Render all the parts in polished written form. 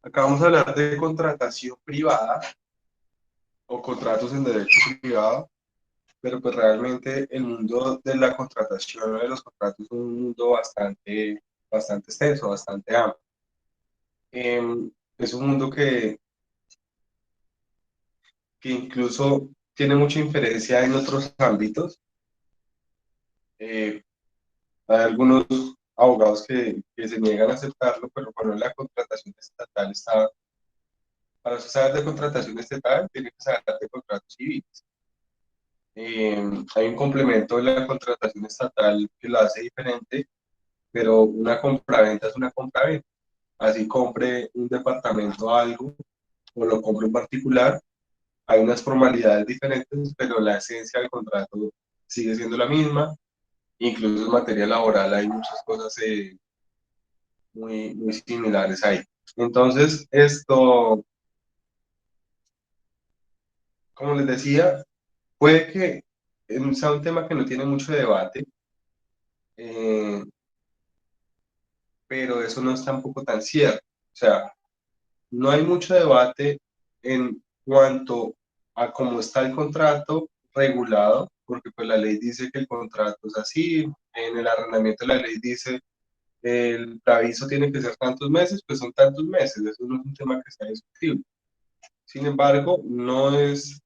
Acá vamos a hablar de contratación privada o contratos en derecho privado, pero pues realmente el mundo de la contratación o de los contratos es un mundo bastante extenso, bastante amplio. Es un mundo que incluso tiene mucha inferencia en otros ámbitos. Eh, Hay algunos abogados que se niegan a aceptarlo, pero bueno, la contratación estatal está, para usted saber de contratación estatal, tiene que saber de contratos civiles. Hay un complemento de la contratación estatal que lo hace diferente, pero una compraventa es una compraventa. Así compre un departamento algo o lo compre un particular, hay unas formalidades diferentes, pero la esencia del contrato sigue siendo la misma. Incluso en materia laboral hay muchas cosas muy similares ahí. Entonces, esto, como les decía, puede que sea un tema que no tiene mucho debate, eh, pero eso no es tampoco tan cierto. O sea, no hay mucho debate en cuanto a cómo está el contrato regulado, porque pues la ley dice que el contrato es así, en el arrendamiento la ley dice el preaviso tiene que ser tantos meses, pues son tantos meses, eso no es un tema que sea discutible. Sin embargo, no es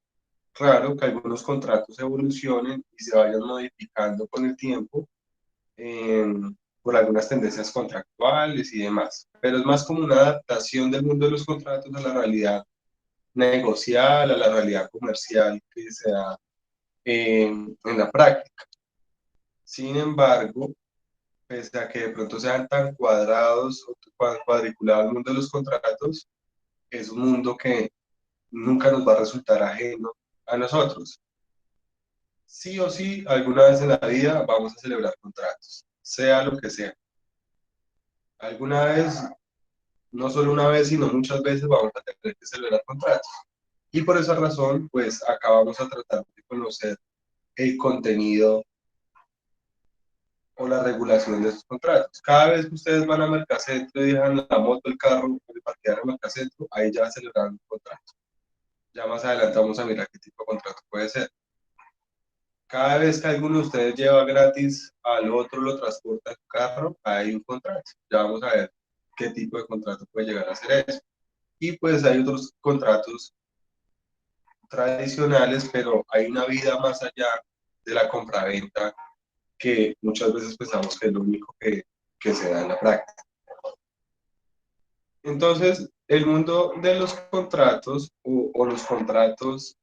raro que algunos contratos evolucionen y se vayan modificando con el tiempo eh, por algunas tendencias contractuales y demás. Pero es más como una adaptación del mundo de los contratos a la realidad negocial, a la realidad comercial que se da en la práctica. Sin embargo, pese a que de pronto sean tan cuadrados o cuadriculados el mundo de los contratos, es un mundo que nunca nos va a resultar ajeno a nosotros. Sí o sí, alguna vez en la vida vamos a celebrar contratos, sea lo que sea. Alguna vez, no solo una vez, sino muchas veces vamos a tener que celebrar contratos. Y por esa razón, pues acá vamos a tratar de conocer el contenido o la regulación de esos contratos. Cada vez que ustedes van a Mercacentro y dejan la moto, el carro, el parquear en Mercacentro, ahí ya celebran un contrato. Ya más adelante vamos a mirar qué tipo de contrato puede ser. Cada vez que alguno de ustedes lleva gratis al otro, lo transporta en su carro, hay un contrato. Ya vamos a ver qué tipo de contrato puede llegar a ser eso. Y pues hay otros contratos tradicionales, pero hay una vida más allá de la compraventa que muchas veces pensamos que es lo único que se da en la práctica. Entonces, el mundo de los contratos o los contratos,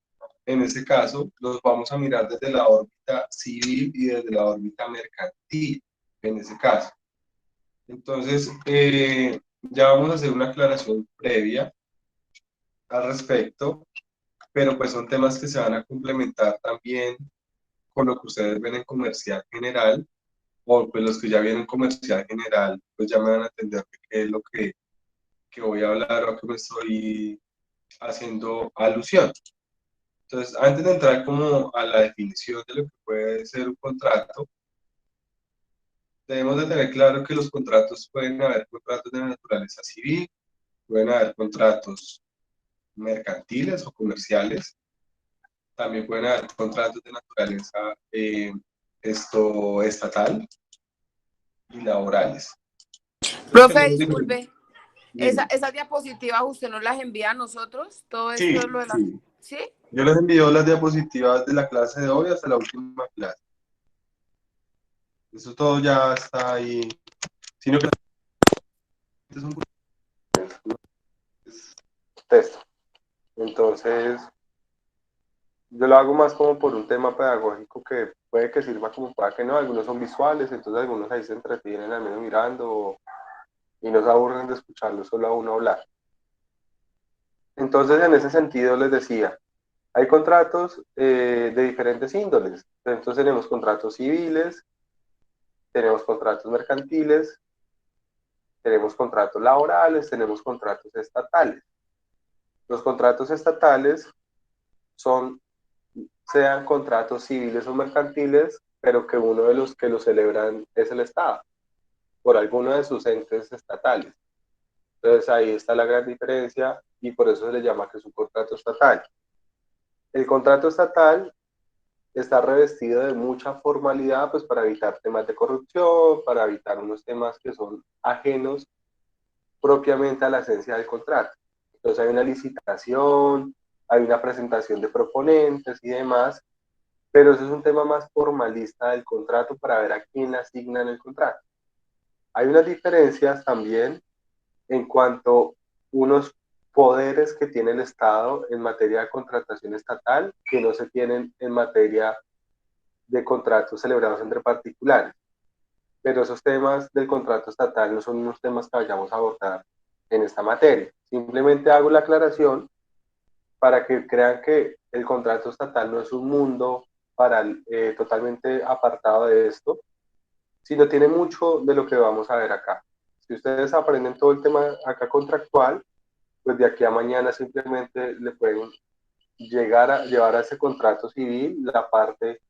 en este caso, los vamos a mirar desde la órbita civil y desde la órbita mercantil, en ese caso. Entonces, ya vamos a hacer una aclaración previa al respecto, pero pues son temas que se van a complementar también con lo que ustedes ven en comercial general, o pues los que ya vienen en comercial general, pues ya me van a entender de qué es lo que voy a hablar o a qué me estoy haciendo alusión. Entonces, antes de entrar como a la definición de lo que puede ser un contrato, debemos de tener claro que los contratos pueden haber contratos de naturaleza civil, pueden haber contratos mercantiles o comerciales, también pueden haber contratos de naturaleza estatal y laborales. Entonces, Profe, tenemos diferentes. disculpe, Dime. esas diapositivas usted nos las envía a nosotros, todo Sí, esto es lo de la... sí. ¿Sí? Yo les envío las diapositivas de la clase de hoy hasta la última clase. Eso todo ya está ahí. Sino que es un texto. Entonces, yo lo hago más como por un tema pedagógico que puede que sirva como para que no. Algunos son visuales, entonces algunos ahí se entretienen al menos mirando y no se aburren de escucharlo solo a uno hablar. Entonces, en ese sentido, les decía, hay contratos de diferentes índoles. Entonces, tenemos contratos civiles, tenemos contratos mercantiles, tenemos contratos laborales, tenemos contratos estatales. Los contratos estatales son, sean contratos civiles o mercantiles, pero que uno de los que los celebran es el Estado, por alguno de sus entes estatales. Entonces ahí está la gran diferencia y por eso se le llama que es un contrato estatal. El contrato estatal está revestido de mucha formalidad, pues para evitar temas de corrupción, para evitar unos temas que son ajenos propiamente a la esencia del contrato. Entonces hay una licitación, hay una presentación de proponentes y demás, pero eso es un tema más formalista del contrato para ver a quién asignan el contrato. Hay unas diferencias también en cuanto a unos poderes que tiene el Estado en materia de contratación estatal que no se tienen en materia de contratos celebrados entre particulares. Pero esos temas del contrato estatal no son unos temas que vayamos a abordar en esta materia. Simplemente hago la aclaración para que crean que el contrato estatal no es un mundo para, totalmente apartado de esto, sino tiene mucho de lo que vamos a ver acá. Si ustedes aprenden todo el tema acá contractual, pues de aquí a mañana simplemente le pueden llegar a llevar a ese contrato civil la parte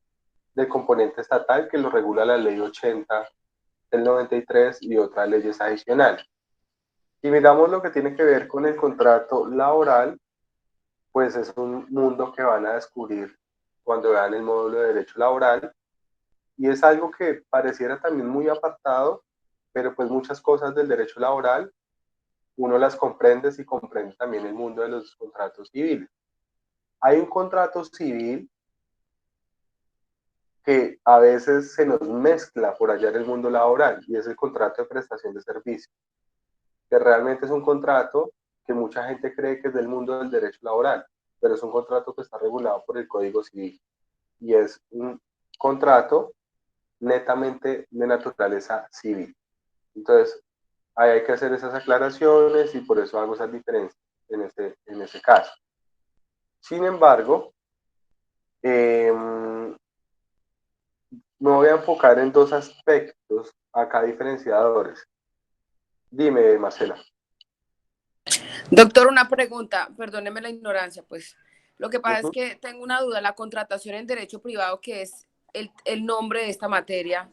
del componente estatal que lo regula la ley 80 del 93 y otras leyes adicionales. Y miramos lo que tiene que ver con el contrato laboral, pues es un mundo que van a descubrir cuando vean el módulo de derecho laboral y es algo que pareciera también muy apartado, pero pues muchas cosas del derecho laboral uno las comprende si comprende también el mundo de los contratos civiles. Hay un contrato civil que a veces se nos mezcla por allá en el mundo laboral y es el contrato de prestación de servicios, que realmente es un contrato que mucha gente cree que es del mundo del derecho laboral, pero es un contrato que está regulado por el Código Civil y es un contrato netamente de naturaleza civil. Entonces, ahí hay que hacer esas aclaraciones y por eso hago esas diferencias en ese caso. Sin embargo, me voy a enfocar en dos aspectos acá diferenciadores. Dime, Marcela. Doctor, una pregunta, perdóneme la ignorancia, pues. Lo que pasa es Uh-huh. que tengo una duda, la contratación en derecho privado, que es el nombre de esta materia,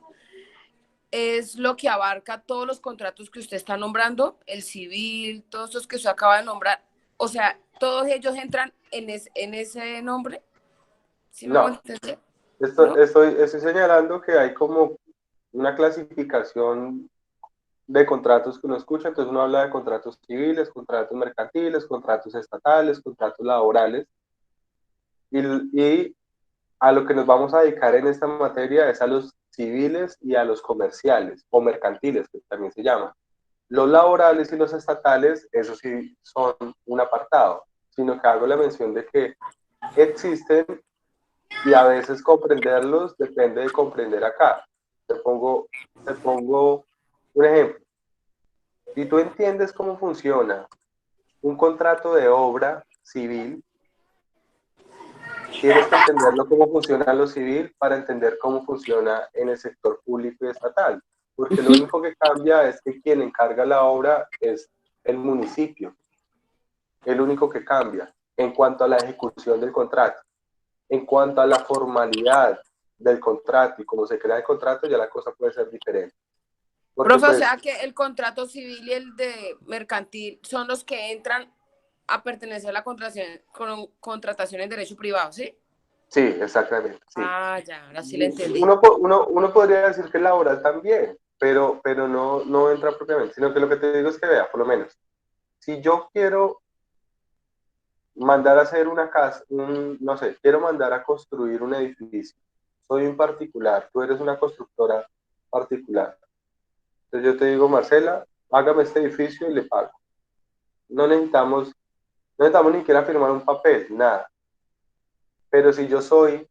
¿es lo que abarca todos los contratos que usted está nombrando? El civil, todos los que usted acaba de nombrar. O sea, ¿todos ellos entran en ese nombre? ¿Sí me hago No, entender? ¿No? estoy señalando que hay como una clasificación de contratos que uno escucha, entonces uno habla de contratos civiles, contratos mercantiles, contratos estatales, contratos laborales, y a lo que nos vamos a dedicar en esta materia es a los civiles y a los comerciales o mercantiles, que también se llaman. Los laborales y los estatales, eso sí son un apartado, sino que hago la mención de que existen y a veces comprenderlos depende de comprender acá. Te pongo un ejemplo. Si tú entiendes cómo funciona un contrato de obra civil, tienes que entenderlo cómo funciona lo civil para entender cómo funciona en el sector público y estatal. Porque lo único que cambia es que quien encarga la obra es el municipio. El único que cambia en cuanto a la ejecución del contrato. En cuanto a la formalidad del contrato y cómo se crea el contrato, ya la cosa puede ser diferente. Porque Profe, o pues, sea que el contrato civil y el de mercantil son los que entran a pertenecer a la contratación en derecho privado, ¿sí? sí, exactamente, sí. Ah, ya, ahora sí le entendí. Uno podría decir que el laboral también, pero no, no entra propiamente, sino que lo que te digo es que vea, por lo menos, si yo quiero mandar a hacer una casa, no sé, quiero mandar a construir un edificio, soy un particular, tú eres una constructora particular. Entonces yo te digo, Marcela, hágame este edificio y le pago. No necesitamos ni siquiera firmar un papel, nada. Pero si yo soy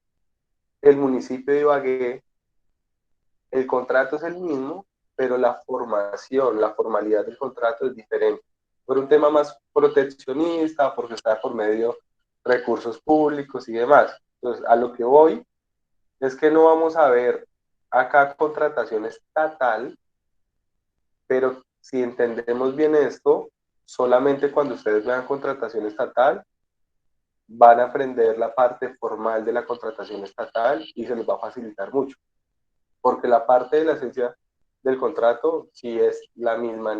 el municipio de Ibagué, el contrato es el mismo, pero la formación, la formalidad del contrato es diferente. Por un tema más proteccionista, porque está por medio de recursos públicos y demás. Entonces, a lo que voy es que no vamos a ver acá contratación estatal, pero si entendemos bien esto, solamente cuando ustedes vean contratación estatal, van a aprender la parte formal de la contratación estatal y se les va a facilitar mucho, porque la parte de la esencia del contrato sí es la misma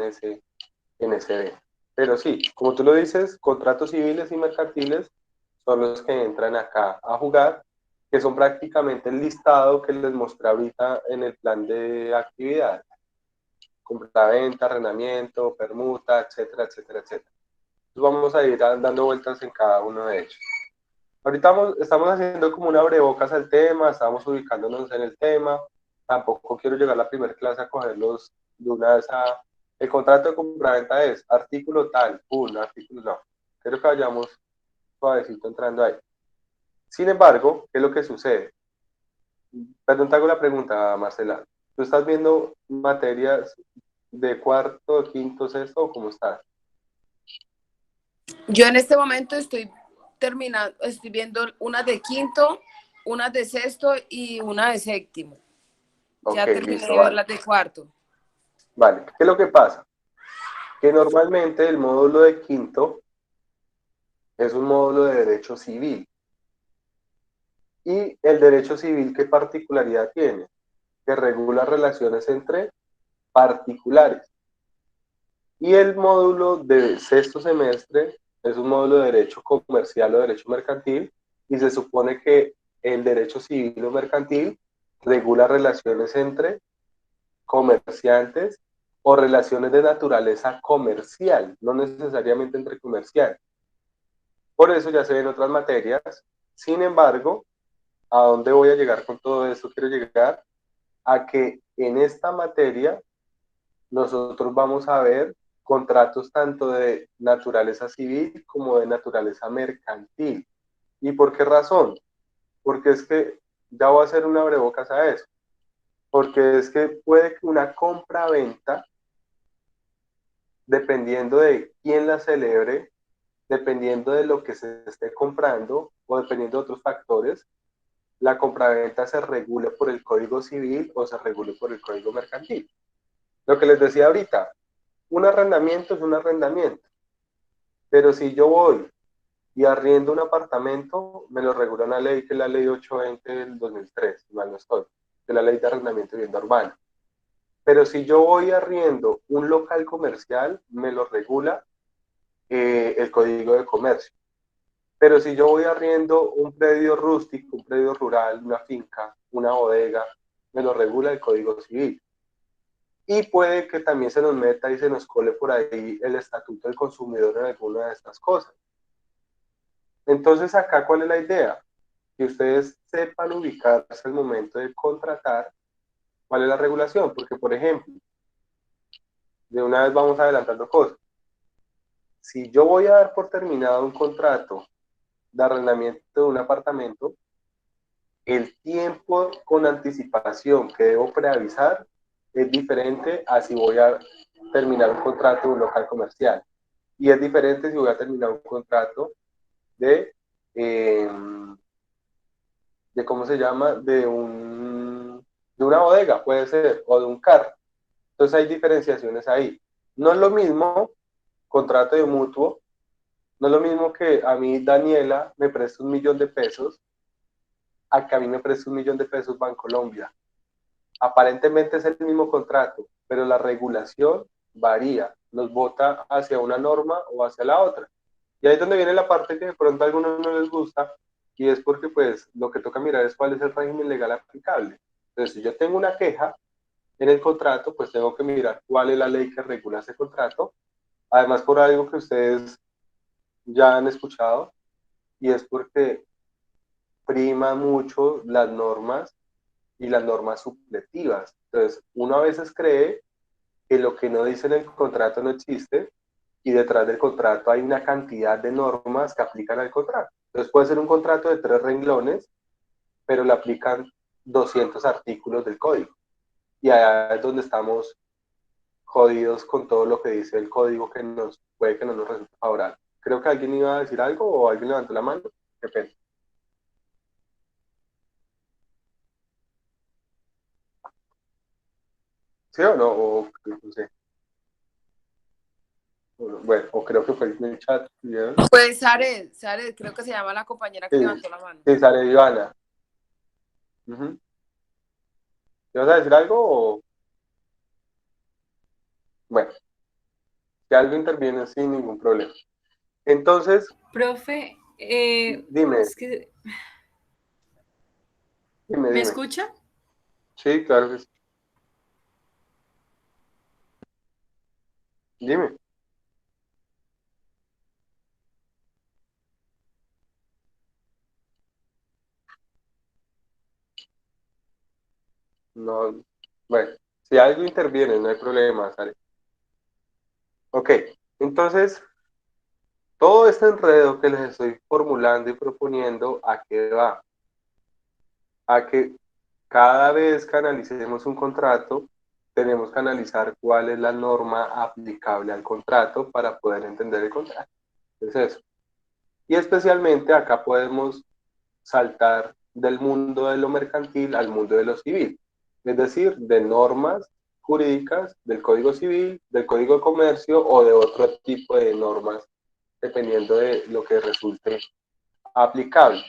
en SD. Pero sí, como tú lo dices, contratos civiles y mercantiles son los que entran acá a jugar, que son prácticamente el listado que les mostré ahorita en el plan de actividades. Compra-venta, arrendamiento, permuta, etcétera, etcétera, etcétera. Entonces vamos a ir dando vueltas en cada uno de ellos. Ahorita estamos haciendo como una abrebocas al tema, estamos ubicándonos en el tema. Tampoco quiero llegar a la primera clase a cogerlos de una vez a... El contrato de compraventa es artículo tal, artículo no. Quiero que vayamos suavecito entrando ahí. Sin embargo, ¿qué es lo que sucede? Perdón, te hago la pregunta, Marcela. ¿Tú estás viendo materias de cuarto, quinto, sexto o cómo estás? Yo en este momento estoy terminando, estoy viendo una de quinto, una de sexto y una de séptimo. Ok, Ya terminé listo, de ver vale. las de cuarto. Vale, ¿qué es lo que pasa? Que normalmente el módulo de quinto es un módulo de derecho civil. Y el derecho civil, ¿qué particularidad tiene? Que regula relaciones entre particulares. Y el módulo de sexto semestre es un módulo de derecho comercial o derecho mercantil y se supone que el derecho civil o mercantil regula relaciones entre comerciantes o relaciones de naturaleza comercial, no necesariamente entre comerciantes. Por eso ya se ven otras materias. Sin embargo, ¿a dónde voy a llegar con todo esto? Quiero llegar a que en esta materia nosotros vamos a ver contratos tanto de naturaleza civil como de naturaleza mercantil. ¿Y por qué razón? Porque es que ya voy a hacer una abrebocas a eso. Porque es que puede que una compra-venta, dependiendo de quién la celebre, dependiendo de lo que se esté comprando o dependiendo de otros factores, la compraventa se regule por el Código Civil o se regule por el Código Mercantil. Lo que les decía ahorita, un arrendamiento es un arrendamiento, pero si yo voy y arriendo un apartamento, me lo regula una ley que es la ley 820 del 2003, mal no estoy, que es la ley de arrendamiento de vivienda urbana. Pero si yo voy y arriendo un local comercial, me lo regula el Código de Comercio. Pero si yo voy arriendo un predio rústico, un predio rural, una finca, una bodega, me lo regula el Código Civil. Y puede que también se nos meta y se nos cole por ahí el Estatuto del Consumidor en alguna de estas cosas. Entonces, acá, ¿cuál es la idea? Que ustedes sepan ubicarse al momento de contratar cuál es la regulación. Porque, por ejemplo, de una vez vamos adelantando cosas. Si yo voy a dar por terminado un contrato de arrendamiento de un apartamento, el tiempo con anticipación que debo preavisar es diferente a si voy a terminar un contrato de un local comercial. Y es diferente si voy a terminar un contrato de, eh, de ¿cómo se llama? De una bodega, puede ser, o de un carro. Entonces hay diferenciaciones ahí. No es lo mismo contrato de mutuo, no es lo mismo que a mí Daniela me preste 1.000.000 de pesos a que a mí me preste 1.000.000 de pesos Bancolombia. Aparentemente es el mismo contrato, pero la regulación varía, nos vota hacia una norma o hacia la otra. Y ahí es donde viene la parte que de pronto a algunos no les gusta, y es porque pues lo que toca mirar es cuál es el régimen legal aplicable. Entonces, si yo tengo una queja en el contrato, pues tengo que mirar cuál es la ley que regula ese contrato. Además, por algo que ustedes ya han escuchado, y es porque prima mucho las normas y las normas supletivas. Entonces, uno a veces cree que lo que no dice en el contrato no existe y detrás del contrato hay una cantidad de normas que aplican al contrato. Entonces puede ser un contrato de 3 renglones, pero le aplican 200 artículos del código. Y allá es donde estamos jodidos con todo lo que dice el código que nos puede que no nos resulte favorable. Creo que alguien iba a decir algo o alguien levantó la mano. Qué pena. ¿Sí o no? O, no sé. Bueno, o creo que fue en el chat. ¿Vieron? Pues Sared, creo que se llama la compañera que Sí, levantó la mano. sí, sale Ivana. Uh-huh. ¿Te vas a decir algo o...? Bueno, algo interviene sin ningún problema. Entonces, Profe, dime, es que, ¿me escucha? Sí, claro que sí. Dime. No, bueno, si algo interviene, no hay problema, ¿sale? Ok, entonces, todo este enredo que les estoy formulando y proponiendo, ¿a qué va? A que cada vez que analicemos un contrato, tenemos que analizar cuál es la norma aplicable al contrato para poder entender el contrato. Es eso. Y especialmente acá podemos saltar del mundo de lo mercantil al mundo de lo civil, es decir, de normas jurídicas del Código Civil, del Código de Comercio o de otro tipo de normas, dependiendo de lo que resulte aplicable.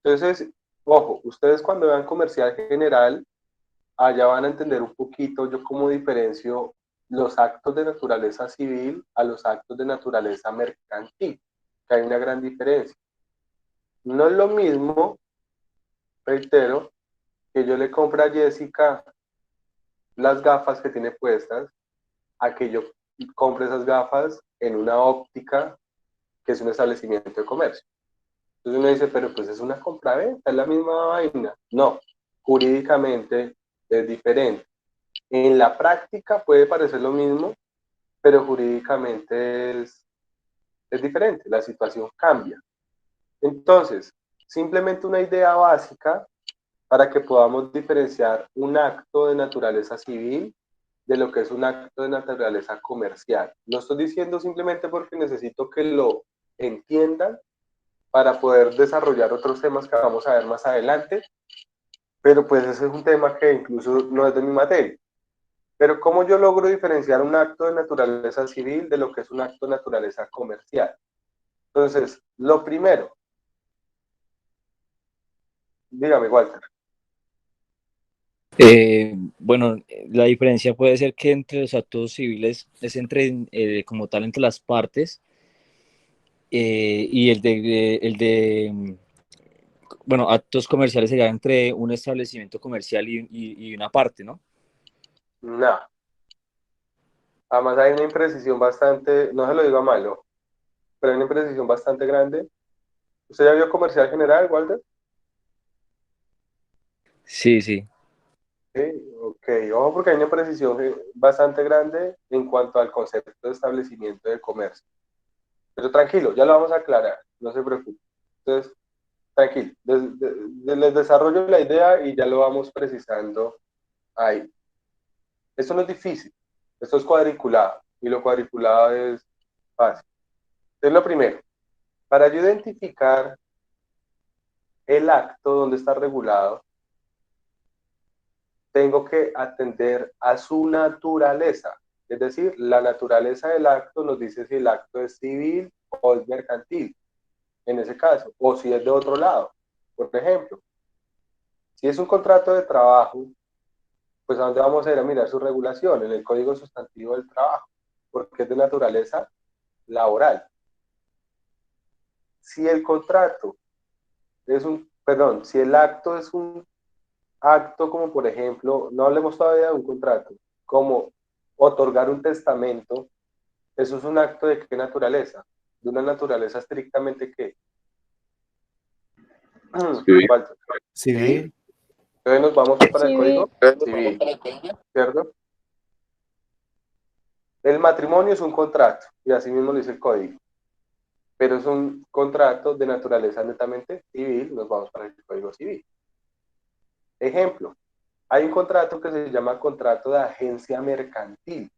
Entonces, ojo, ustedes cuando vean comercial general, allá van a entender un poquito yo cómo diferencio los actos de naturaleza civil a los actos de naturaleza mercantil, que hay una gran diferencia. No es lo mismo, reitero, que yo le compre a Jessica las gafas que tiene puestas, a que yo compre esas gafas en una óptica que es un establecimiento de comercio. Entonces uno dice, pero pues es una compraventa, es la misma vaina. No, jurídicamente es diferente. En la práctica puede parecer lo mismo, pero jurídicamente es diferente, la situación cambia. Entonces, simplemente una idea básica para que podamos diferenciar un acto de naturaleza civil de lo que es un acto de naturaleza comercial. Lo estoy diciendo simplemente porque necesito que lo entiendan para poder desarrollar otros temas que vamos a ver más adelante, pero pues ese es un tema que incluso no es de mi materia. Pero ¿cómo yo logro diferenciar un acto de naturaleza civil de lo que es un acto de naturaleza comercial? Entonces, lo primero, dígame, Walter. Bueno, la diferencia puede ser que entre los actos civiles es entre, como tal, entre las partes, y bueno, actos comerciales sería entre un establecimiento comercial y una parte, ¿no? No. Además hay una imprecisión bastante, no se lo digo a malo, pero hay una imprecisión bastante grande. ¿Usted ya vio comercial general, Walter? Sí, sí. Sí, ok. Ojo porque hay una imprecisión bastante grande en cuanto al concepto de establecimiento de comercio. Pero tranquilo, ya lo vamos a aclarar, no se preocupe. Entonces, tranquilo, les desarrollo la idea y ya lo vamos precisando ahí. Esto no es difícil, esto es cuadriculado y lo cuadriculado es fácil. Entonces, lo primero, para yo identificar el acto donde está regulado, tengo que atender a su naturaleza. Es decir, la naturaleza del acto nos dice si el acto es civil o es mercantil, en ese caso, o si es de otro lado. Por ejemplo, si es un contrato de trabajo, pues a dónde vamos a ir a mirar su regulación, en el Código Sustantivo del Trabajo, porque es de naturaleza laboral. Si el contrato es perdón, si el acto es un acto como por ejemplo, no hablemos todavía de un contrato, como otorgar un testamento, eso es un acto de qué naturaleza, de una naturaleza estrictamente qué. Sí. ¿Sí? Entonces nos vamos para el Civil. código civil, ¿cierto? El matrimonio es un contrato, y así mismo lo dice el código, pero es un contrato de naturaleza netamente civil, nos vamos para el código civil. Ejemplo, hay un contrato que se llama contrato de agencia mercantil,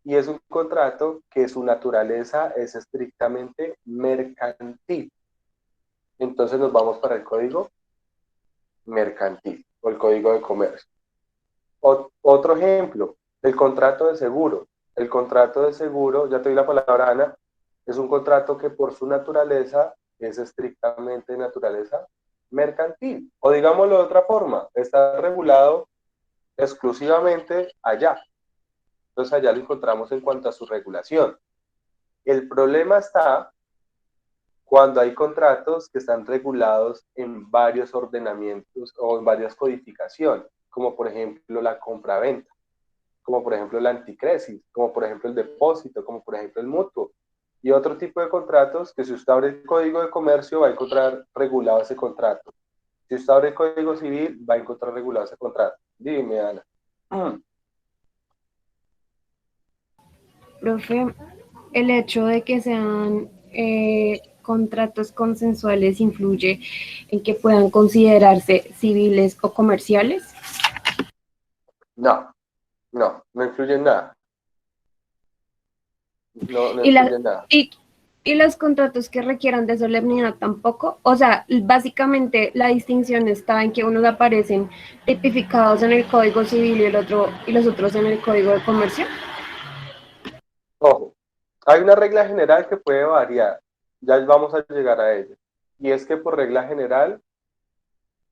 y es un contrato que su naturaleza es estrictamente mercantil. Entonces nos vamos para el código mercantil o el código de comercio. Otro ejemplo, el contrato de seguro. El contrato de seguro, ya te di la palabra, Ana, es un contrato que por su naturaleza es estrictamente de naturaleza mercantil. O digámoslo de otra forma, está regulado exclusivamente allá. Entonces allá lo encontramos en cuanto a su regulación. El problema está cuando hay contratos que están regulados en varios ordenamientos o en varias codificaciones, como por ejemplo la compraventa, como por ejemplo el anticresis, como por ejemplo el depósito, como por ejemplo el mutuo, y otro tipo de contratos que si usted abre el Código de Comercio va a encontrar regulado ese contrato. Si usted abre el Código Civil, va a encontrar regulado ese contrato. Dime, Ana. Profe, el hecho de que sean contratos consensuales influye en que puedan considerarse civiles o comerciales. No, no influye en nada. No Y, influye en nada. y los contratos que requieran de solemnidad tampoco. O sea, básicamente la distinción está en que unos aparecen tipificados en el Código Civil y los otros en el Código de Comercio. Ojo, hay una regla general que puede variar, ya vamos a llegar a ella, y es que por regla general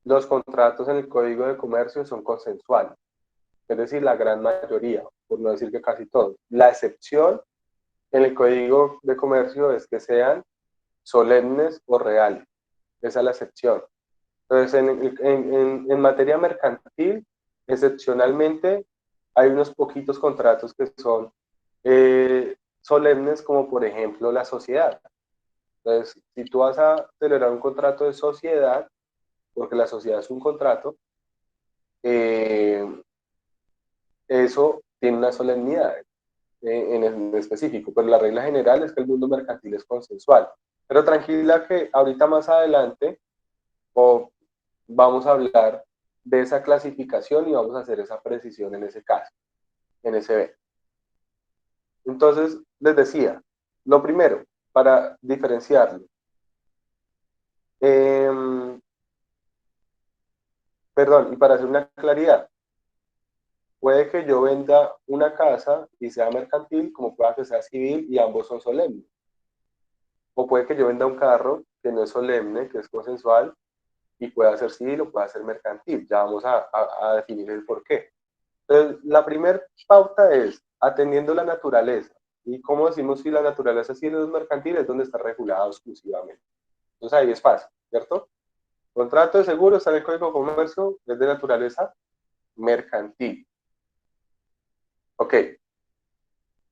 los contratos en el Código de Comercio son consensuales, es decir, la gran mayoría, por no decir que casi todos. La excepción en el Código de Comercio es que sean solemnes o reales, esa es la excepción. Entonces, en materia mercantil, excepcionalmente, hay unos poquitos contratos que son solemnes, como por ejemplo la sociedad. Entonces, si tú vas a celebrar un contrato de sociedad, porque la sociedad es un contrato, eh, eso tiene una solemnidad en específico, pero la regla general es que el mundo mercantil es consensual. Pero tranquila que ahorita más adelante o vamos a hablar de esa clasificación y vamos a hacer esa precisión en ese caso, en ese B. Entonces, les decía, lo primero, para diferenciarlo, perdón, y para hacer una claridad, puede que yo venda una casa y sea mercantil, como pueda que sea civil y ambos son solemnes. O puede que yo venda un carro que no es solemne, que es consensual, y pueda ser civil o pueda ser mercantil. Ya vamos a definir el por qué. Entonces, la primera pauta es atendiendo la naturaleza. ¿Y cómo decimos si la naturaleza sí es mercantil? Es donde está regulado exclusivamente. Entonces ahí es fácil, ¿cierto? Contrato de seguro está en el Código de Comercio, es de naturaleza mercantil. Ok.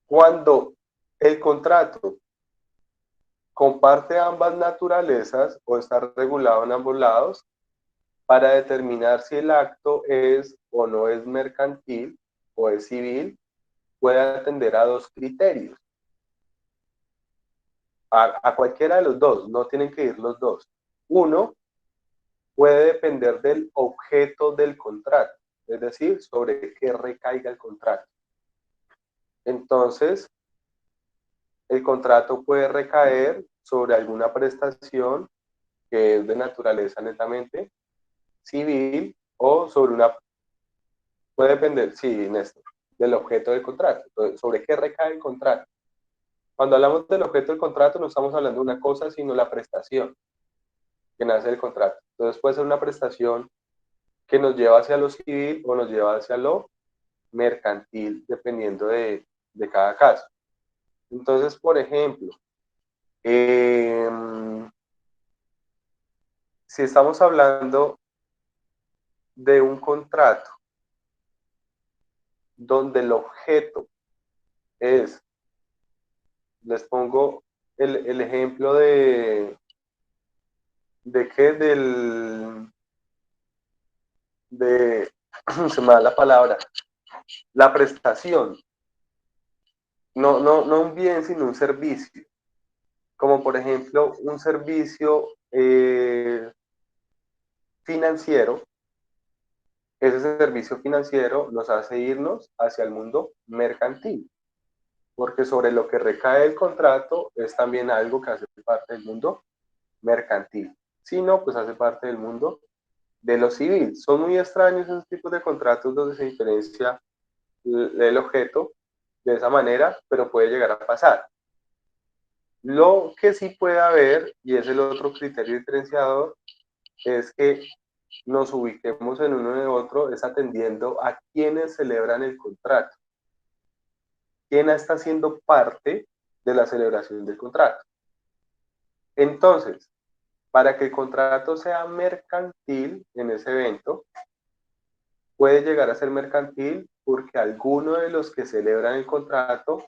Cuando el contrato comparte ambas naturalezas o está regulado en ambos lados, para determinar si el acto es o no es mercantil o es civil, puede atender a dos criterios. A cualquiera de los dos, no tienen que ir los dos. Uno puede depender del objeto del contrato, es decir, sobre qué recaiga el contrato. Entonces, el contrato puede recaer sobre alguna prestación que es de naturaleza netamente civil o sobre una, puede depender, sí, Néstor, del objeto del contrato. Entonces, ¿sobre qué recae el contrato? Cuando hablamos del objeto del contrato no estamos hablando de una cosa, sino la prestación que nace del contrato. Entonces puede ser una prestación que nos lleva hacia lo civil o nos lleva hacia lo mercantil, dependiendo de cada caso. Entonces, por ejemplo, si estamos hablando de un contrato donde el objeto es, les pongo el ejemplo de qué, se me da la palabra, la prestación, no un bien, sino un servicio, como por ejemplo un servicio financiero. Ese servicio financiero nos hace irnos hacia el mundo mercantil, porque sobre lo que recae el contrato es también algo que hace parte del mundo mercantil. Si no, pues hace parte del mundo de lo civil. Son muy extraños esos tipos de contratos donde se diferencia el objeto de esa manera, pero puede llegar a pasar. Lo que sí puede haber, y es el otro criterio diferenciador, es que nos ubiquemos en uno de otro, es atendiendo a quienes celebran el contrato. quién está siendo parte de la celebración del contrato. Entonces, para que el contrato sea mercantil en ese evento, puede llegar a ser mercantil porque alguno de los que celebran el contrato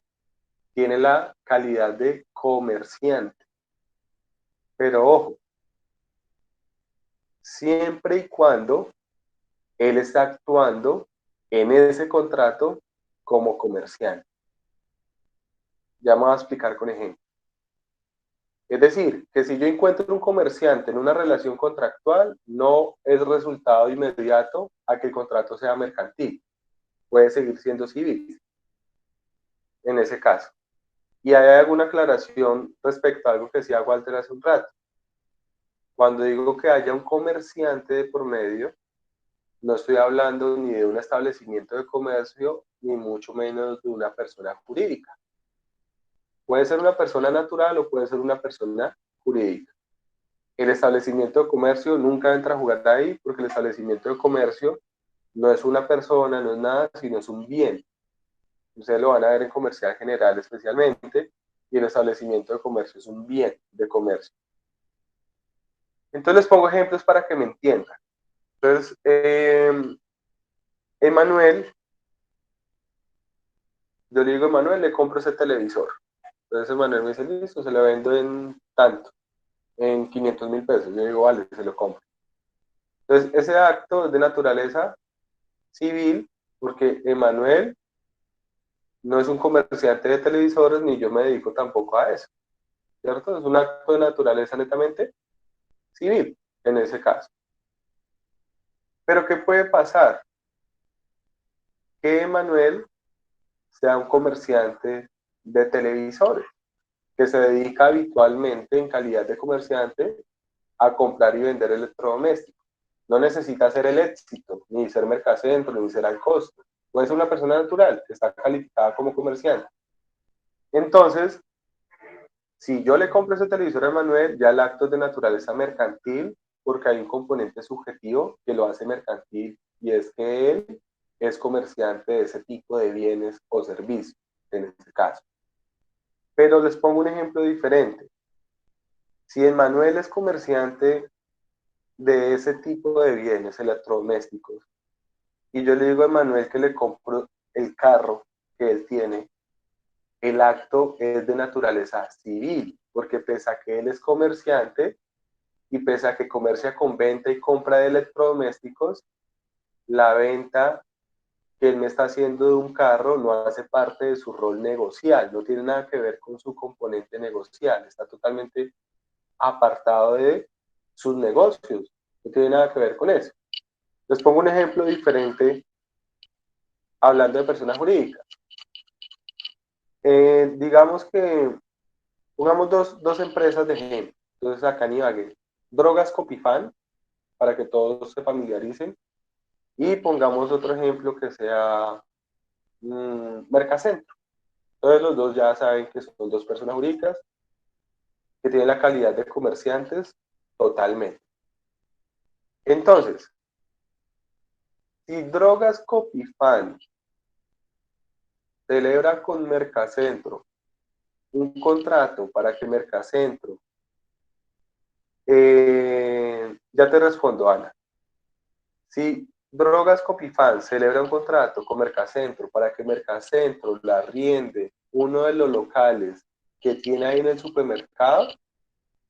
tiene la calidad de comerciante. Pero ojo, siempre y cuando él está actuando en ese contrato como comerciante. Ya me voy a explicar con ejemplo. Es decir, que si yo encuentro un comerciante en una relación contractual, no es resultado inmediato a que el contrato sea mercantil. Puede seguir siendo civil en ese caso. Y hay alguna aclaración respecto a algo que decía Walter hace un rato. Cuando digo que haya un comerciante de por medio, no estoy hablando ni de un establecimiento de comercio, ni mucho menos de una persona jurídica. Puede ser una persona natural o puede ser una persona jurídica. El establecimiento de comercio nunca entra a jugar ahí porque el establecimiento de comercio no es una persona, no es nada, sino es un bien. Ustedes lo van a ver en comercial general especialmente, y el establecimiento de comercio es un bien de comercio. Entonces les pongo ejemplos para que me entiendan. Entonces, Emanuel, yo le digo a Emanuel, le compro ese televisor. Entonces Emanuel me dice, listo, se lo vendo en tanto, en 500.000 pesos. Yo digo, vale, se lo compro. Entonces, ese acto es de naturaleza civil, porque Emanuel no es un comerciante de televisores, ni yo me dedico tampoco a eso, ¿cierto? Es un acto de naturaleza netamente civil, en ese caso. Pero ¿qué puede pasar? Que Emanuel sea un comerciante de televisores, que se dedica habitualmente en calidad de comerciante a comprar y vender electrodomésticos. No necesita ser el éxito, ni ser Mercacentro, ni ser al costo. Puede ser una persona natural que está calificada como comerciante. Entonces, si yo le compro ese televisor a Manuel, ya el acto es de naturaleza mercantil, porque hay un componente subjetivo que lo hace mercantil, y es que él es comerciante de ese tipo de bienes o servicios, en este caso. Pero les pongo un ejemplo diferente. Si Manuel es comerciante de ese tipo de bienes electrodomésticos, y yo le digo a Manuel que le compro el carro que él tiene, el acto es de naturaleza civil, porque pese a que él es comerciante y pese a que comercia con venta y compra de electrodomésticos, la venta que él me está haciendo de un carro no hace parte de su rol negocial, no tiene nada que ver con su componente negocial, está totalmente apartado de sus negocios, no tiene nada que ver con eso. Les pongo un ejemplo diferente hablando de personas jurídicas. Digamos que pongamos dos empresas de ejemplo. Entonces acá en Ibagué, Drogas Copifán, para que todos se familiaricen, y pongamos otro ejemplo que sea Mercacentro. Entonces los dos ya saben que son dos personas jurídicas que tienen la calidad de comerciantes totalmente. Entonces, si Drogas Copifán celebra con Mercacentro un contrato para que Mercacentro, ya te respondo, Ana. Si Drogas Copifán celebra un contrato con Mercacentro para que Mercacentro la arriende uno de los locales que tiene ahí en el supermercado,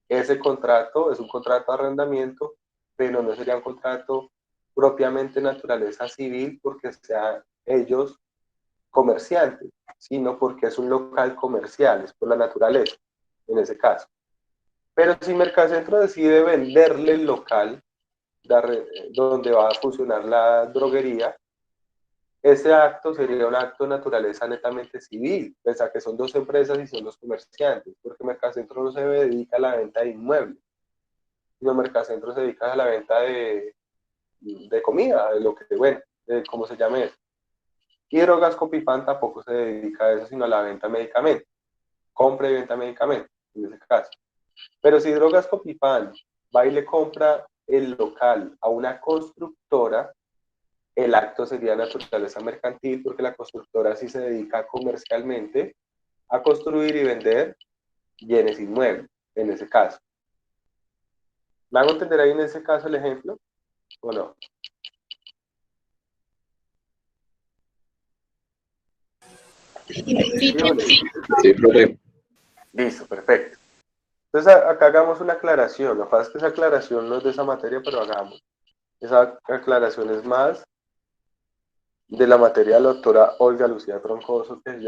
ese contrato es un contrato de arrendamiento, pero no sería un contrato propiamente naturaleza civil porque sean ellos comerciantes, sino porque es un local comercial, es por la naturaleza, en ese caso. Pero si Mercacentro decide venderle el local donde va a funcionar la droguería, ese acto sería un acto de naturaleza netamente civil, pese a que son dos empresas y son dos comerciantes, porque Mercacentro no se dedica a la venta de inmuebles, sino Mercacentro se dedica a la venta de comida, de lo que, bueno, de cómo se llame eso. Y Drogas Copifán tampoco se dedica a eso, sino a la venta de medicamentos, compra y venta de medicamentos, en ese caso. Pero si Drogas Copifán va y le compra el local a una constructora, el acto sería naturaleza mercantil, porque la constructora sí se dedica comercialmente a construir y vender bienes inmuebles, en ese caso. ¿Me hago entender ahí en ese caso el ejemplo? ¿O no? Sí, Sí, profe. Listo, perfecto. Entonces acá hagamos una aclaración. Lo que pasa es que esa aclaración no es de esa materia, pero hagamos. Esa aclaración es más de la materia de la doctora Olga Lucía Troncoso, que se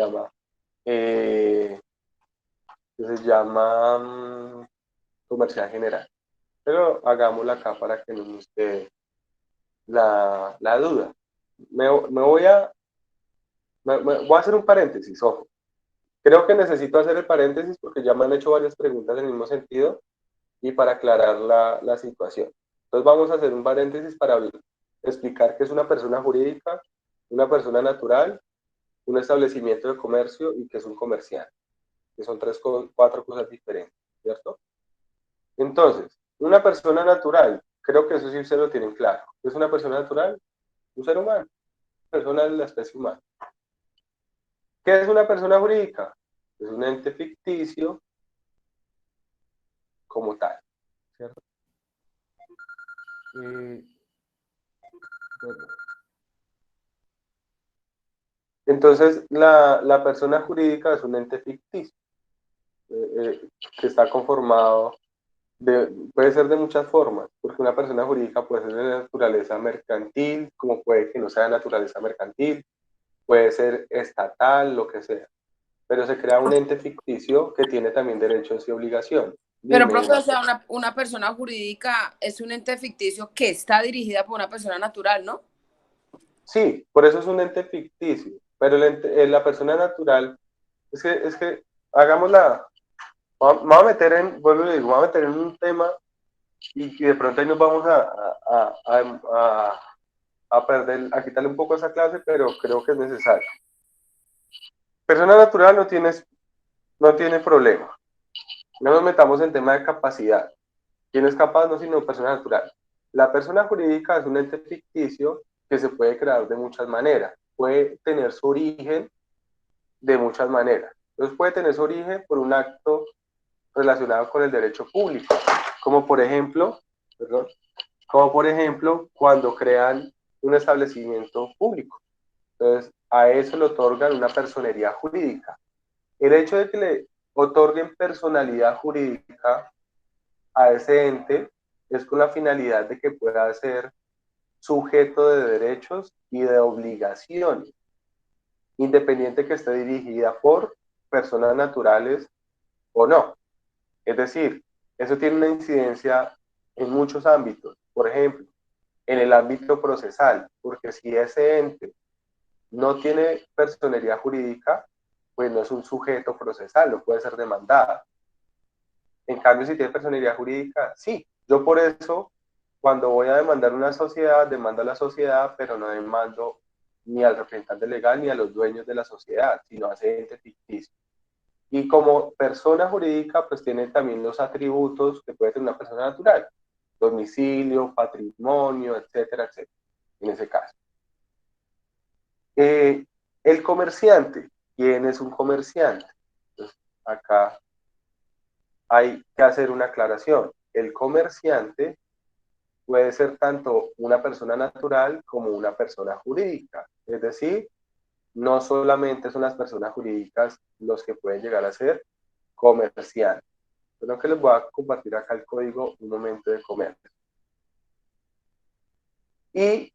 llama comercial general. Pero hagámosla acá para que no nos quede la duda. Voy a hacer un paréntesis, ojo. Creo que necesito hacer el paréntesis porque ya me han hecho varias preguntas en el mismo sentido y para aclarar la situación. Entonces vamos a hacer un paréntesis para explicar qué es una persona jurídica, una persona natural, un establecimiento de comercio y qué es un comerciante, que son cuatro cosas diferentes, ¿cierto? Entonces, una persona natural, creo que eso sí ustedes lo tienen claro. ¿Qué es una persona natural? Un ser humano, persona de la especie humana. ¿Qué es una persona jurídica? Es un ente ficticio como tal, ¿cierto? Entonces, la persona jurídica es un ente ficticio que está conformado, puede ser de muchas formas, porque una persona jurídica puede ser de naturaleza mercantil, como puede que no sea de naturaleza mercantil, puede ser estatal, lo que sea. Pero se crea un ente ficticio que tiene también derechos y obligaciones. Pero, Dime, profe, o sea, una persona jurídica es un ente ficticio que está dirigida por una persona natural, ¿no? Sí, por eso es un ente ficticio, pero la persona natural, es que hagámosla, vamos a meter en, vuelvo y digo, vamos a meter en un tema y de pronto ahí nos vamos a perder, a quitarle un poco esa clase, pero creo que es necesario. Persona natural no tiene problema. No nos metamos en tema de capacidad. ¿Quién es capaz? No, sino persona natural. La persona jurídica es un ente ficticio que se puede crear de muchas maneras. Puede tener su origen de muchas maneras. Entonces puede tener su origen por un acto relacionado con el derecho público, como por ejemplo, perdón, como por ejemplo cuando crean un establecimiento público. Entonces, a eso le otorgan una personería jurídica. El hecho de que le otorguen personalidad jurídica a ese ente es con la finalidad de que pueda ser sujeto de derechos y de obligaciones, independiente que esté dirigida por personas naturales o no. Es decir, eso tiene una incidencia en muchos ámbitos. Por ejemplo, en el ámbito procesal, porque si ese ente no tiene personería jurídica, pues no es un sujeto procesal, no puede ser demandado. En cambio, si tiene personería jurídica, sí. Yo por eso, cuando voy a demandar una sociedad, demando a la sociedad, pero no demando ni al representante legal ni a los dueños de la sociedad, sino a ese ente ficticio. Y como persona jurídica, pues tiene también los atributos que puede tener una persona natural. Domicilio, patrimonio, etcétera, etcétera, en ese caso. El comerciante, ¿quién es un comerciante? Entonces, acá hay que hacer una aclaración. El comerciante puede ser tanto una persona natural como una persona jurídica. Es decir, no solamente son las personas jurídicas los que pueden llegar a ser comerciantes. Creo que les voy a compartir acá el código un momento de comercio. Y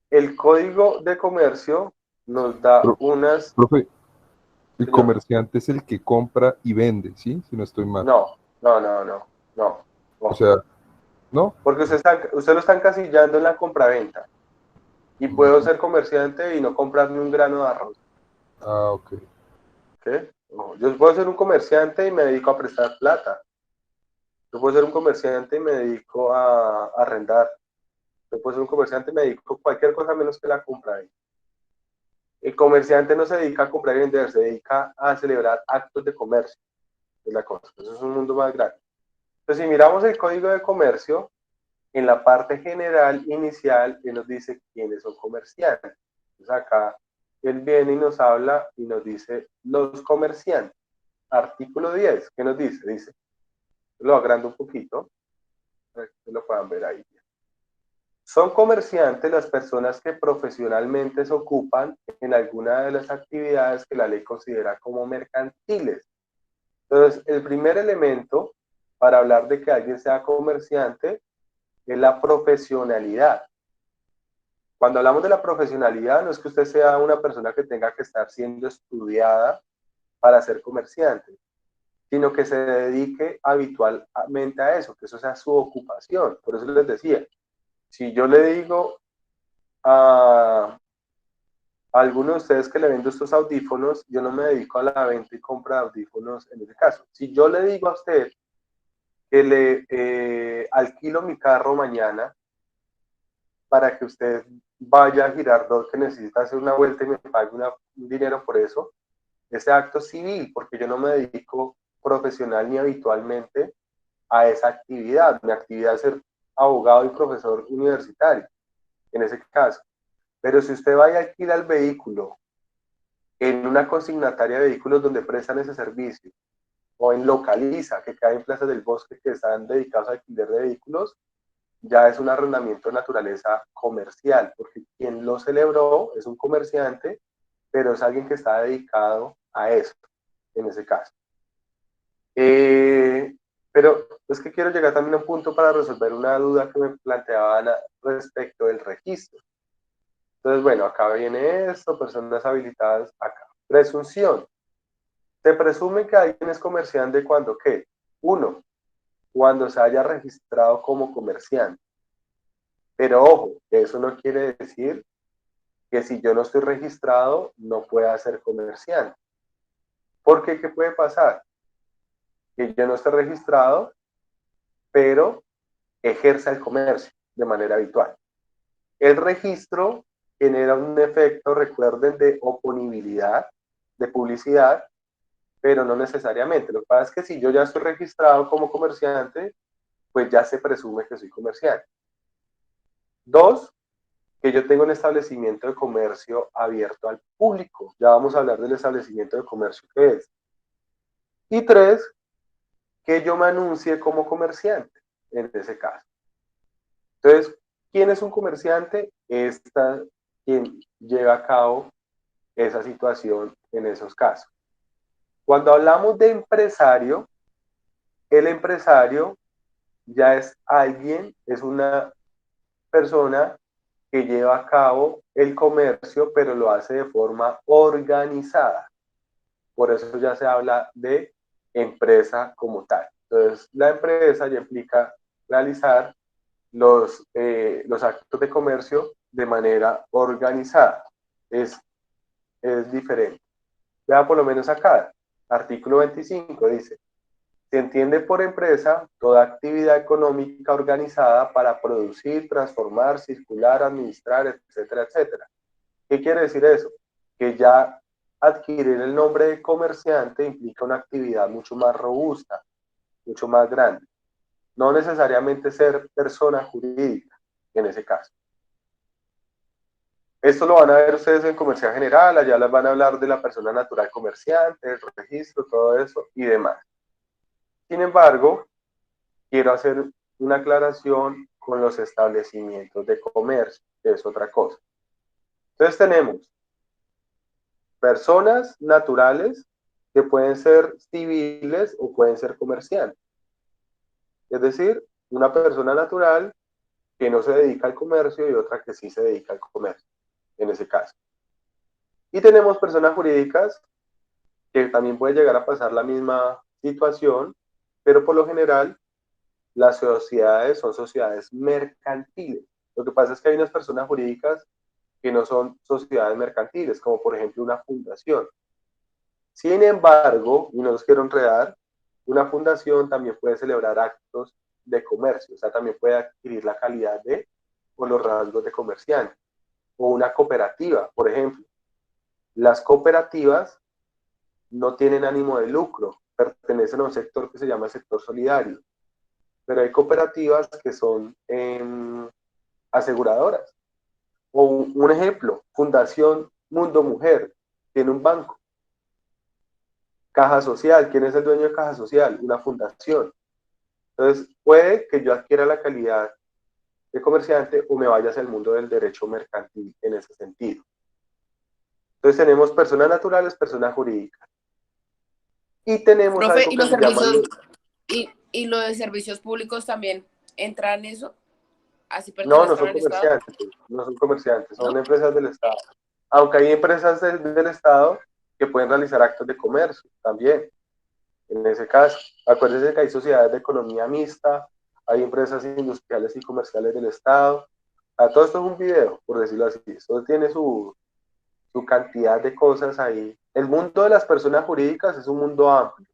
el código de comercio nos da unas... Profe, el Señor. comerciante es el que compra y vende, ¿sí? Si no estoy mal. No. O sea, ¿no? Porque usted lo está encasillando en la compraventa. Y puedo ser comerciante y no comprarme un grano de arroz. Ah, ok. ¿Qué? No, yo puedo ser un comerciante y me dedico a prestar plata. Yo puedo ser un comerciante y me dedico a arrendar. Yo puedo ser un comerciante y me dedico a cualquier cosa menos que la compraventa. El comerciante no se dedica a comprar y vender, se dedica a celebrar actos de comercio. Es la cosa. Eso es un mundo más grande. Entonces, si miramos el código de comercio, en la parte general inicial, él nos dice quiénes son comerciantes. Entonces acá él viene y nos habla y nos dice los comerciantes. Artículo 10, ¿qué nos dice? Dice, lo agrando un poquito, para que lo puedan ver ahí. Son comerciantes las personas que profesionalmente se ocupan en alguna de las actividades que la ley considera como mercantiles. Entonces, el primer elemento para hablar de que alguien sea comerciante es la profesionalidad. Cuando hablamos de la profesionalidad, no es que usted sea una persona que tenga que estar siendo estudiada para ser comerciante, sino que se dedique habitualmente a eso, que eso sea su ocupación. Por eso les decía, si yo le digo a alguno de ustedes que le vendo estos audífonos, yo no me dedico a la venta y compra de audífonos en ese caso. Si yo le digo a usted que le alquilo mi carro mañana para que usted vaya a Girardot, que necesita hacer una vuelta y me pague un dinero por eso, ese acto civil, porque yo no me dedico profesional ni habitualmente a esa actividad. Mi actividad es ser abogado y profesor universitario, en ese caso. Pero si usted va y alquila el vehículo en una consignataria de vehículos donde prestan ese servicio, o en Localiza, que cae en plazas del bosque que están dedicados a alquiler de vehículos, ya es un arrendamiento de naturaleza comercial, porque quien lo celebró es un comerciante, pero es alguien que está dedicado a eso, en ese caso. Pero es que quiero llegar también a un punto para resolver una duda que me planteaban respecto del registro. Entonces, bueno, acá viene esto, personas habilitadas acá. Presunción. Se presume que alguien es comerciante cuando, ¿qué? Uno, cuando se haya registrado como comerciante. Pero ojo, eso no quiere decir que si yo no estoy registrado, no pueda ser comerciante. Porque, ¿qué puede pasar? Que yo no esté registrado, pero ejerza el comercio de manera habitual. El registro genera un efecto, recuerden, de oponibilidad, de publicidad, pero no necesariamente. Lo que pasa es que si yo ya estoy registrado como comerciante, pues ya se presume que soy comerciante. Dos, que yo tengo un establecimiento de comercio abierto al público. Ya vamos a hablar del establecimiento de comercio que es. Y tres, que yo me anuncie como comerciante en ese caso. Entonces, ¿quién es un comerciante? Quien lleva a cabo esa situación en esos casos. Cuando hablamos de empresario, el empresario ya es alguien, es una persona que lleva a cabo el comercio, pero lo hace de forma organizada. Por eso ya se habla de empresa como tal. Entonces, la empresa ya implica realizar los actos de comercio de manera organizada. Es diferente. Ya por lo menos acá, artículo 25 dice, se entiende por empresa toda actividad económica organizada para producir, transformar, circular, administrar, etcétera, etcétera. ¿Qué quiere decir eso? Que ya adquirir el nombre de comerciante implica una actividad mucho más robusta, mucho más grande. No necesariamente ser persona jurídica en ese caso. Esto lo van a ver ustedes en comercial general, allá les van a hablar de la persona natural comerciante, el registro, todo eso y demás. Sin embargo, quiero hacer una aclaración con los establecimientos de comercio, que es otra cosa. Entonces tenemos personas naturales que pueden ser civiles o pueden ser comerciantes. Es decir, una persona natural que no se dedica al comercio y otra que sí se dedica al comercio, en ese caso. Y tenemos personas jurídicas que también puede llegar a pasar la misma situación, pero por lo general las sociedades son sociedades mercantiles. Lo que pasa es que hay unas personas jurídicas que no son sociedades mercantiles, como por ejemplo una fundación. Sin embargo, y no los quiero enredar, una fundación también puede celebrar actos de comercio, o sea, también puede adquirir la calidad de o los rasgos de comerciante. O una cooperativa, por ejemplo. Las cooperativas no tienen ánimo de lucro, pertenecen a un sector que se llama el sector solidario. pero hay cooperativas que son aseguradoras. O un ejemplo, Fundación Mundo Mujer, tiene un banco. Caja Social, ¿quién es el dueño de Caja Social? Una fundación. Entonces, puede que yo adquiera la calidad de comerciante o me vaya hacia el mundo del derecho mercantil en ese sentido. Entonces, tenemos personas naturales, personas jurídicas. Y tenemos Profe, algo ¿y que los se llama... servicios, y lo de servicios públicos también entra en eso? ¿Así No, no pertenezcan son al Estado? comerciantes, no son comerciantes, son ¿No? empresas del Estado. Aunque hay empresas del Estado que pueden realizar actos de comercio también. En ese caso, acuérdense que hay sociedades de economía mixta, hay empresas industriales y comerciales del Estado. Todo esto es un video, por decirlo así. Esto tiene su cantidad de cosas ahí. El mundo de las personas jurídicas es un mundo amplio.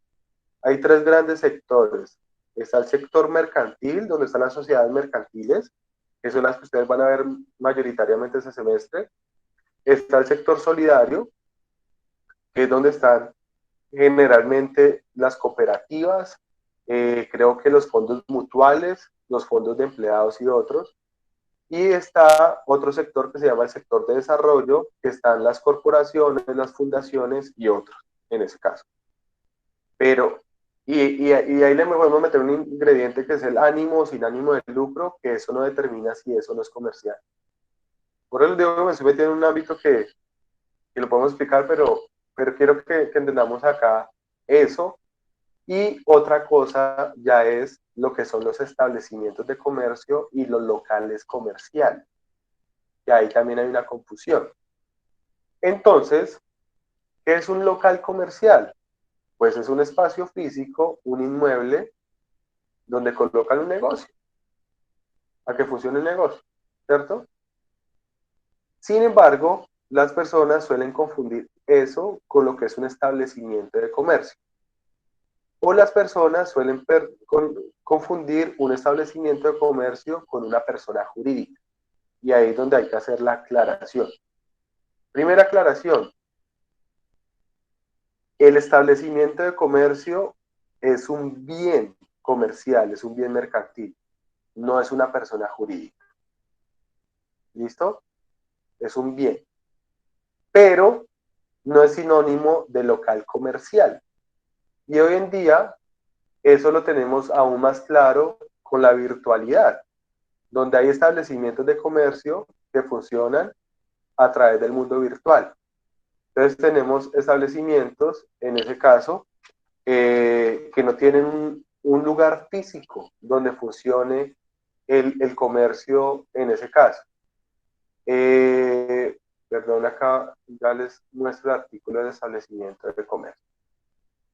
Hay tres grandes sectores. Está el sector mercantil, donde están las sociedades mercantiles, que son las que ustedes van a ver mayoritariamente ese semestre. Está el sector solidario, que es donde están generalmente las cooperativas, creo que los fondos mutuales, los fondos de empleados y otros. Y está otro sector que se llama el sector de desarrollo, que están las corporaciones, las fundaciones y otros, en ese caso. Pero, y ahí le podemos meter un ingrediente que es el ánimo sin ánimo de lucro, que eso no determina si eso no es comercial. Por eso digo que me estoy metiendo en un ámbito que lo podemos explicar, pero quiero que entendamos acá eso. Y otra cosa ya es lo que son los establecimientos de comercio y los locales comerciales. Y ahí también hay una confusión. Entonces, ¿qué es un local comercial? Pues es un espacio físico, un inmueble, donde colocan un negocio, a que funcione el negocio, ¿cierto? Sin embargo, las personas suelen confundir eso con lo que es un establecimiento de comercio. O las personas suelen confundir un establecimiento de comercio con una persona jurídica. Y ahí es donde hay que hacer la aclaración. Primera aclaración, el establecimiento de comercio es un bien comercial, es un bien mercantil, no es una persona jurídica. ¿Listo? Es un bien. Pero no es sinónimo de local comercial. Y hoy en día eso lo tenemos aún más claro con la virtualidad, donde hay establecimientos de comercio que funcionan a través del mundo virtual. Entonces tenemos establecimientos, en ese caso, que no tienen un lugar físico donde funcione el comercio en ese caso. Perdón, acá ya les muestro el artículo de establecimiento de comercio.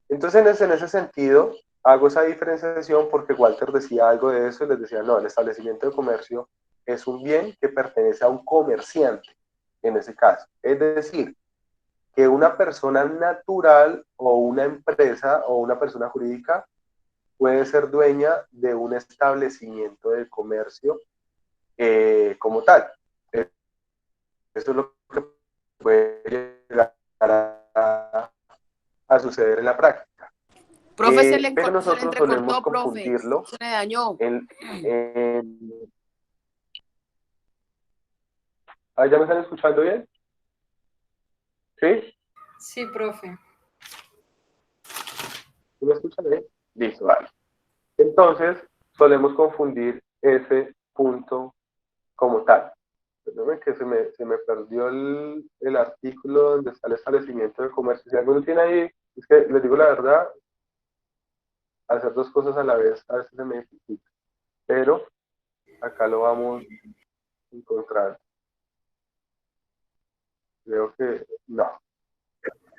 Entonces, en ese sentido, hago esa diferenciación porque Walter decía algo de eso y les decía, no, el establecimiento de comercio es un bien que pertenece a un comerciante, en ese caso. Es decir, que una persona natural o una empresa o una persona jurídica puede ser dueña de un establecimiento de comercio como tal. Eso es lo que puede llegar a suceder en la práctica. Profe, Pero se le nosotros solemos entrecortó, profe. confundirlo Se le dañó. ¿Ya me están escuchando bien? ¿Sí? Sí, profe. ¿Sí me escuchan bien? Listo, vale. Entonces, solemos confundir ese punto como tal. Perdóname que se me perdió el artículo donde está el establecimiento de comercio. Si alguno tiene ahí, es que les digo la verdad, hacer dos cosas a la vez a veces se me dificulta. Pero acá lo vamos a encontrar. Creo que no.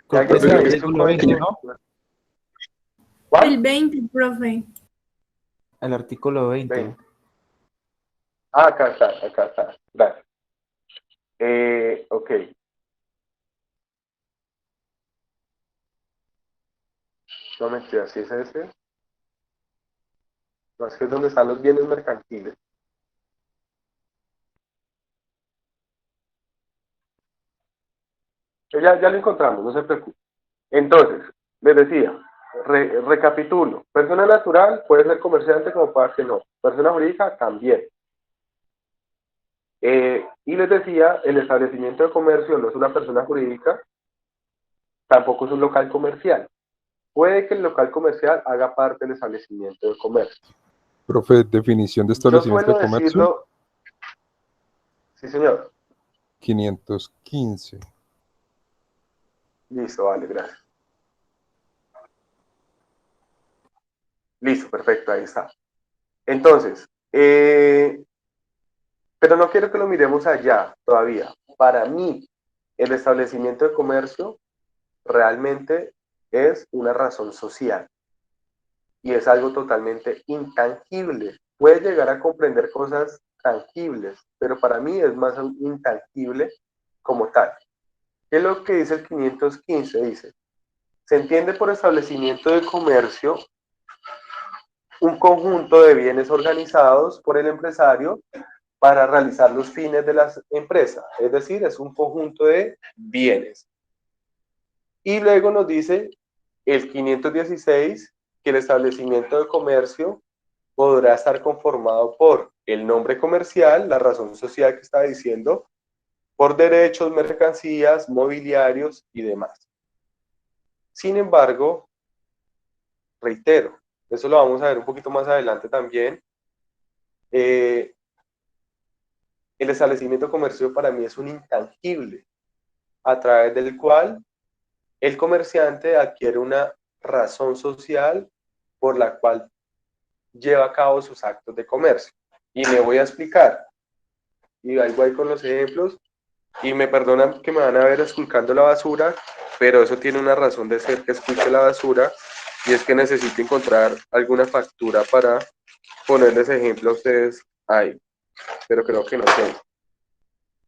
Creo que es el artículo 20, ¿no? ¿Cuál? El 20, profe. El artículo 20. Acá está. Gracias. Ok. No mentira, si es ese. No, es que es donde están los bienes mercantiles. Ya lo encontramos, no se preocupe. Entonces, les decía, Recapitulo. Persona natural puede ser comerciante como puede que no. Persona jurídica también. Y les decía, el establecimiento de comercio no es una persona jurídica, tampoco es un local comercial. Puede que el local comercial haga parte del establecimiento de comercio. Profe, definición de Yo establecimiento suelo de comercio. decirlo, sí señor. 515. Listo, vale, gracias. Listo, perfecto, ahí está. Entonces, pero no quiero que lo miremos allá todavía. Para mí, el establecimiento de comercio realmente es una razón social y es algo totalmente intangible. Puede llegar a comprender cosas tangibles, pero para mí es más un intangible como tal. ¿Qué es lo que dice el 515? Dice, se entiende por establecimiento de comercio un conjunto de bienes organizados por el empresario para realizar los fines de la empresa. Es decir, es un conjunto de bienes. Y luego nos dice el 516 que el establecimiento de comercio podrá estar conformado por el nombre comercial, la razón social que está diciendo, por derechos, mercancías, mobiliarios y demás. Sin embargo, reitero, eso lo vamos a ver un poquito más adelante también, el establecimiento de comercio para mí es un intangible a través del cual el comerciante adquiere una razón social por la cual lleva a cabo sus actos de comercio. Y me voy a explicar. Y ahí voy con los ejemplos. Y me perdonan que me van a ver esculcando la basura, pero eso tiene una razón de ser que esculque la basura, y es que necesito encontrar alguna factura para ponerles ejemplo a ustedes ahí. Pero creo que no tengo.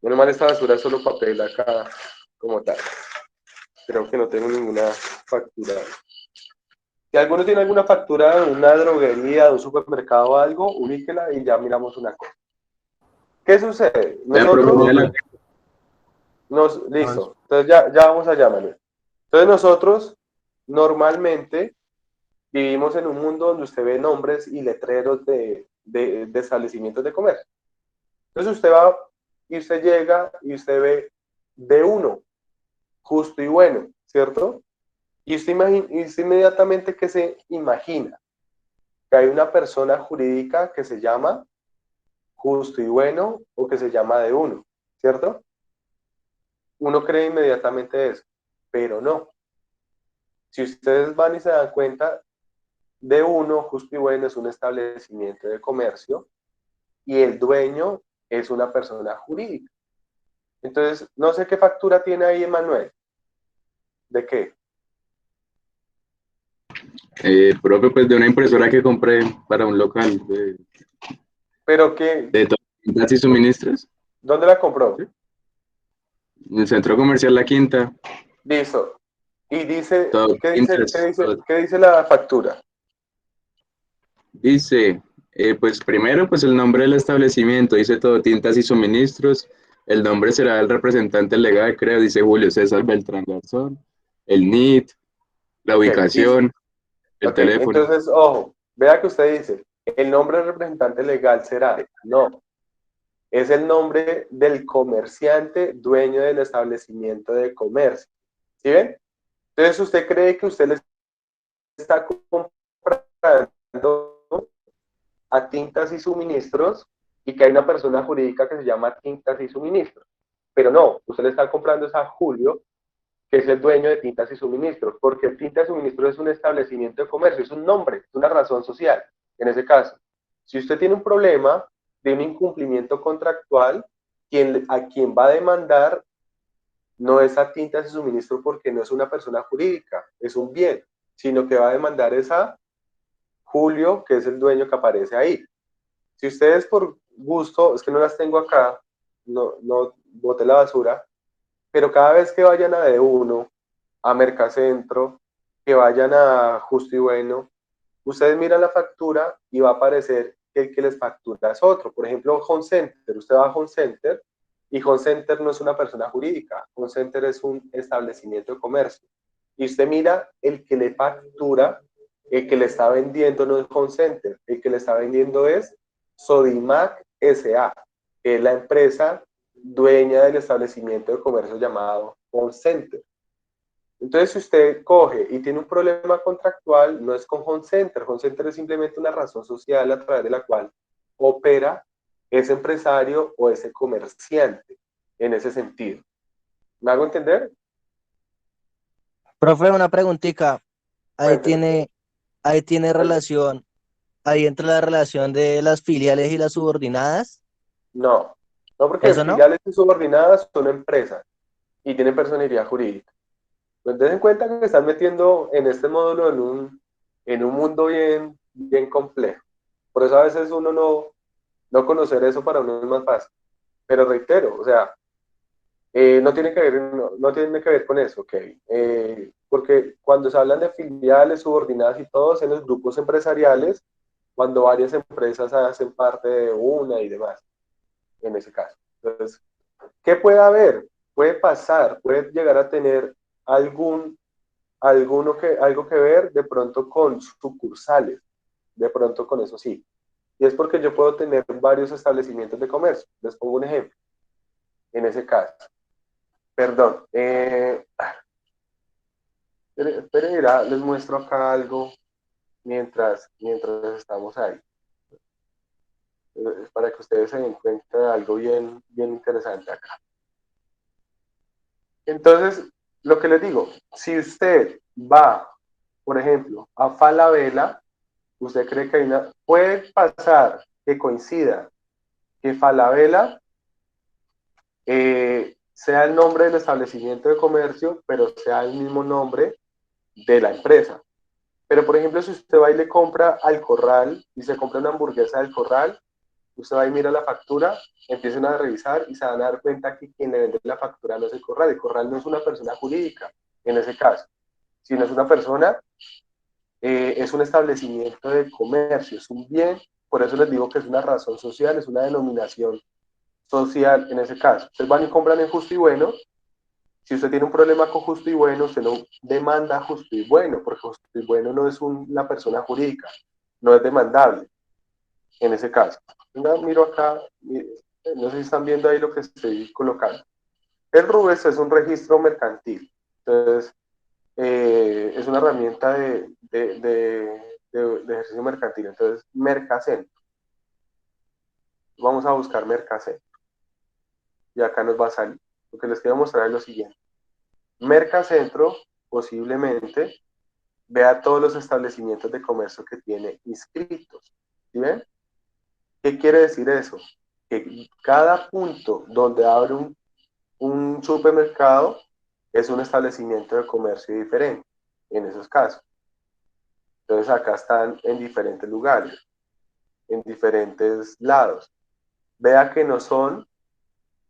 Menos mal, esta basura es solo papel acá como tal. Creo que no tengo ninguna factura. Si alguno tiene alguna factura de una droguería, de un supermercado o algo, ubíquela y ya miramos una cosa. ¿Qué sucede? Nosotros listo. Entonces ya vamos allá, Manuel. Entonces nosotros normalmente vivimos en un mundo donde usted ve nombres y letreros de establecimientos de comercio. Entonces usted va y usted llega y usted ve de uno, justo y bueno, ¿cierto? Y usted inmediatamente que se imagina que hay una persona jurídica que se llama justo y bueno o que se llama de uno, ¿cierto? Uno cree inmediatamente eso, pero no. Si ustedes van y se dan cuenta, de uno, justo y bueno, es un establecimiento de comercio y el dueño es una persona jurídica. Entonces, no sé qué factura tiene ahí Emanuel. ¿De qué? Profe, pues de una impresora que compré para un local ¿Pero qué? de tiendas y suministros, ¿Dónde la compró? en el centro comercial La Quinta. Listo. Y dice, Todo ¿qué Pinterest, dice la factura? Dice, pues primero, pues el nombre del establecimiento, dice todo tintas y suministros. El nombre será el representante legal, creo, dice Julio César Beltrán Garzón. El NIT, la Ok, listo. ubicación, el Ok, teléfono. entonces, ojo, vea que usted dice, el nombre del representante legal será, no, es el nombre del comerciante dueño del establecimiento de comercio. ¿Sí ven? Entonces, ¿usted cree que usted le está comprando a tintas y suministros y que hay una persona jurídica que se llama tintas y suministros? Pero no, usted le está comprando a Julio, que es el dueño de tintas y suministros, porque tintas y suministros es un establecimiento de comercio, es un nombre, es una razón social. En ese caso, si usted tiene un problema de un incumplimiento contractual, a quien va a demandar no es a tintas y suministros porque no es una persona jurídica, es un bien, sino que va a demandar es a Julio, que es el dueño que aparece ahí. Si ustedes por gusto, es que no las tengo acá, no boté la basura, pero cada vez que vayan a D1, a Mercacentro, que vayan a Justo y Bueno, ustedes miran la factura y va a aparecer que el que les factura es otro. Por ejemplo, Home Center. Usted va a Home Center y Home Center no es una persona jurídica. Home Center es un establecimiento de comercio. y usted mira el que le factura, el que le está vendiendo no es Home Center, el que le está vendiendo es Sodimac S.A., que es la empresa dueña del establecimiento de comercio llamado Home Center. Entonces, si usted coge y tiene un problema contractual, no es con Home Center. Home Center es simplemente una razón social a través de la cual opera ese empresario o ese comerciante en ese sentido. ¿Me hago entender? Profe, una preguntita. Ahí Cuénteme. tiene relación, ahí entra la relación de las filiales y las subordinadas. No, no, porque ¿Eso no? filiales y subordinadas son empresas y tienen personería jurídica. Pues den en cuenta que están metiendo en este módulo en un mundo bien, bien complejo. Por eso a veces uno no conocer eso para uno es más fácil. Pero reitero, o sea, no tiene que ver, no tiene que ver con eso, ¿ok? Porque cuando se hablan de filiales, subordinadas y todos en los grupos empresariales, cuando varias empresas hacen parte de una y demás, en ese caso. Entonces, ¿qué puede haber? Puede pasar, puede llegar a tener algo que ver de pronto con sucursales, de pronto con eso sí. Y es porque yo puedo tener varios establecimientos de comercio. Les pongo un ejemplo, en ese caso. Perdón. Esperen, mira, les muestro acá algo mientras estamos ahí. Para que ustedes se den cuenta de algo bien, bien interesante acá. Entonces, lo que les digo, si usted va, por ejemplo, a Falabella, usted cree que puede pasar que coincida que Falabella sea el nombre del establecimiento de comercio, pero sea el mismo nombre de la empresa. Pero, por ejemplo, si usted va y le compra al Corral y se compra una hamburguesa del Corral, usted va y mira la factura, empiecen a revisar y se van a dar cuenta que quien le vende la factura no es el Corral no es una persona jurídica en ese caso, sino es una persona, es un establecimiento de comercio, es un bien, por eso les digo que es una razón social, es una denominación social en ese caso. Ustedes van y compran en Justo y Bueno. Si usted tiene un problema con Justo y Bueno, usted no demanda Justo y Bueno, porque Justo y Bueno no es una persona jurídica, no es demandable en ese caso. Miro acá, no sé si están viendo ahí lo que estoy colocando. El RUBES es un registro mercantil, entonces es una herramienta de ejercicio mercantil, entonces Mercacentro. Vamos a buscar Mercacentro y acá nos va a salir. Lo que les quiero mostrar es lo siguiente. Mercacentro posiblemente vea todos los establecimientos de comercio que tiene inscritos. ¿Sí ven? ¿Qué quiere decir eso? Que cada punto donde abre un supermercado es un establecimiento de comercio diferente, en esos casos. Entonces acá están en diferentes lugares, en diferentes lados. Vea que no son,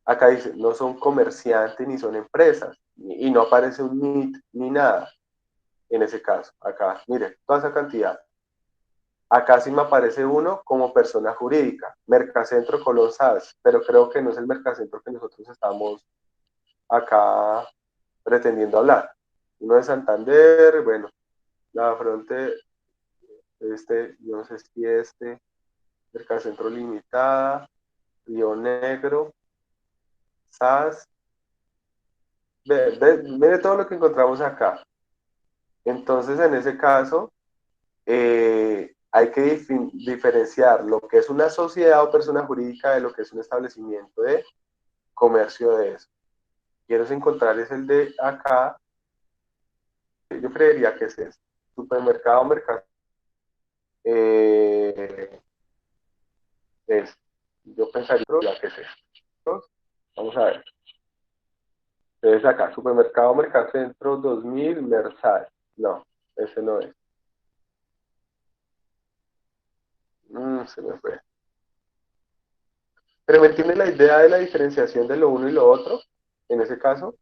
acá dice, no son comerciantes ni son empresas, y no aparece un NIT ni nada en ese caso. Acá, mire, toda esa cantidad. Acá sí me aparece uno como persona jurídica, Mercacentro Colón SAS, pero creo que no es el Mercacentro que nosotros estamos acá pretendiendo hablar. Uno de Santander, bueno, la fronte, yo no sé si Mercacentro Limitada, Río Negro, SAS, mire todo lo que encontramos acá. Entonces, en ese caso, hay que diferenciar lo que es una sociedad o persona jurídica de lo que es un establecimiento de comercio de eso. Quiero encontrar es el de acá, yo creería que es este, supermercado, mercado, es, yo pensaría que es esto. Vamos a ver. Entonces acá, supermercado, Mercacentro 2000, Mersal. No, ese no es. Se me fue. Pero ¿me entiende la idea de la diferenciación de lo uno y lo otro? En ese caso.